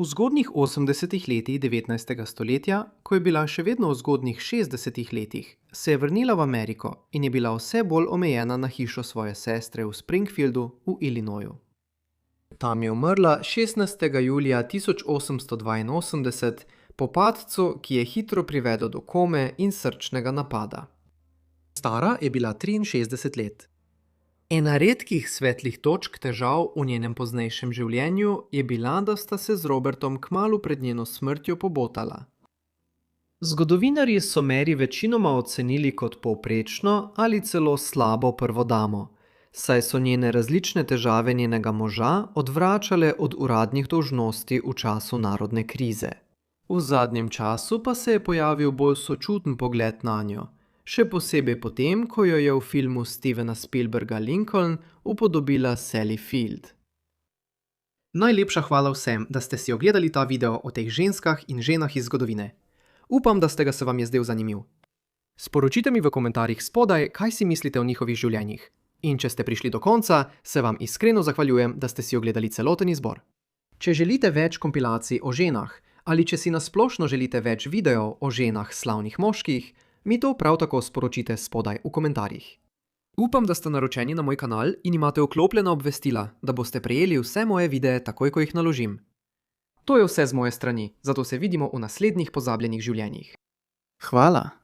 V zgodnjih 80. letih 19. stoletja, ko je bila še vedno v zgodnjih 60. letih, se je vrnila v Ameriko in je bila vse bolj omejena na hišo svoje sestre v Springfieldu v Illinoisu. Tam je umrla 16. julija 1882 po padcu, ki je hitro privedel do kome in srčnega napada. Stara je bila 63 let. Ena redkih svetlih točk težav v njenem poznejšem življenju je bila, da sta se z Robertom kmalu pred njeno smrtjo pobotala. Zgodovinarji so Mary večinoma ocenili kot povprečno ali celo slabo prvo damo, saj so njene različne težave njenega moža odvračale od uradnih dolžnosti v času narodne krize. V zadnjem času pa se je pojavil bolj sočuten pogled nanjo, še posebej potem, ko jo je v filmu Stevena Spielberga Lincoln upodobila Sally Field. Najlepša hvala vsem, da ste si ogledali ta video o teh ženskah in ženah iz zgodovine. Upam, da ste ga se vam je zdel zanimiv. Sporočite mi v komentarjih spodaj, kaj si mislite o njihovih življenjih. In če ste prišli do konca, se vam iskreno zahvaljujem, da ste si ogledali celoten izbor. Če želite več kompilacij o ženah, ali če si nasplošno želite več videov o ženah slavnih moških, mi to prav tako sporočite spodaj v komentarjih. Upam, da ste naročeni na moj kanal in imate vklopljena obvestila, da boste prejeli vse moje videe takoj, ko jih naložim. To je vse z moje strani, zato se vidimo v naslednjih pozabljenih življenjih. Hvala.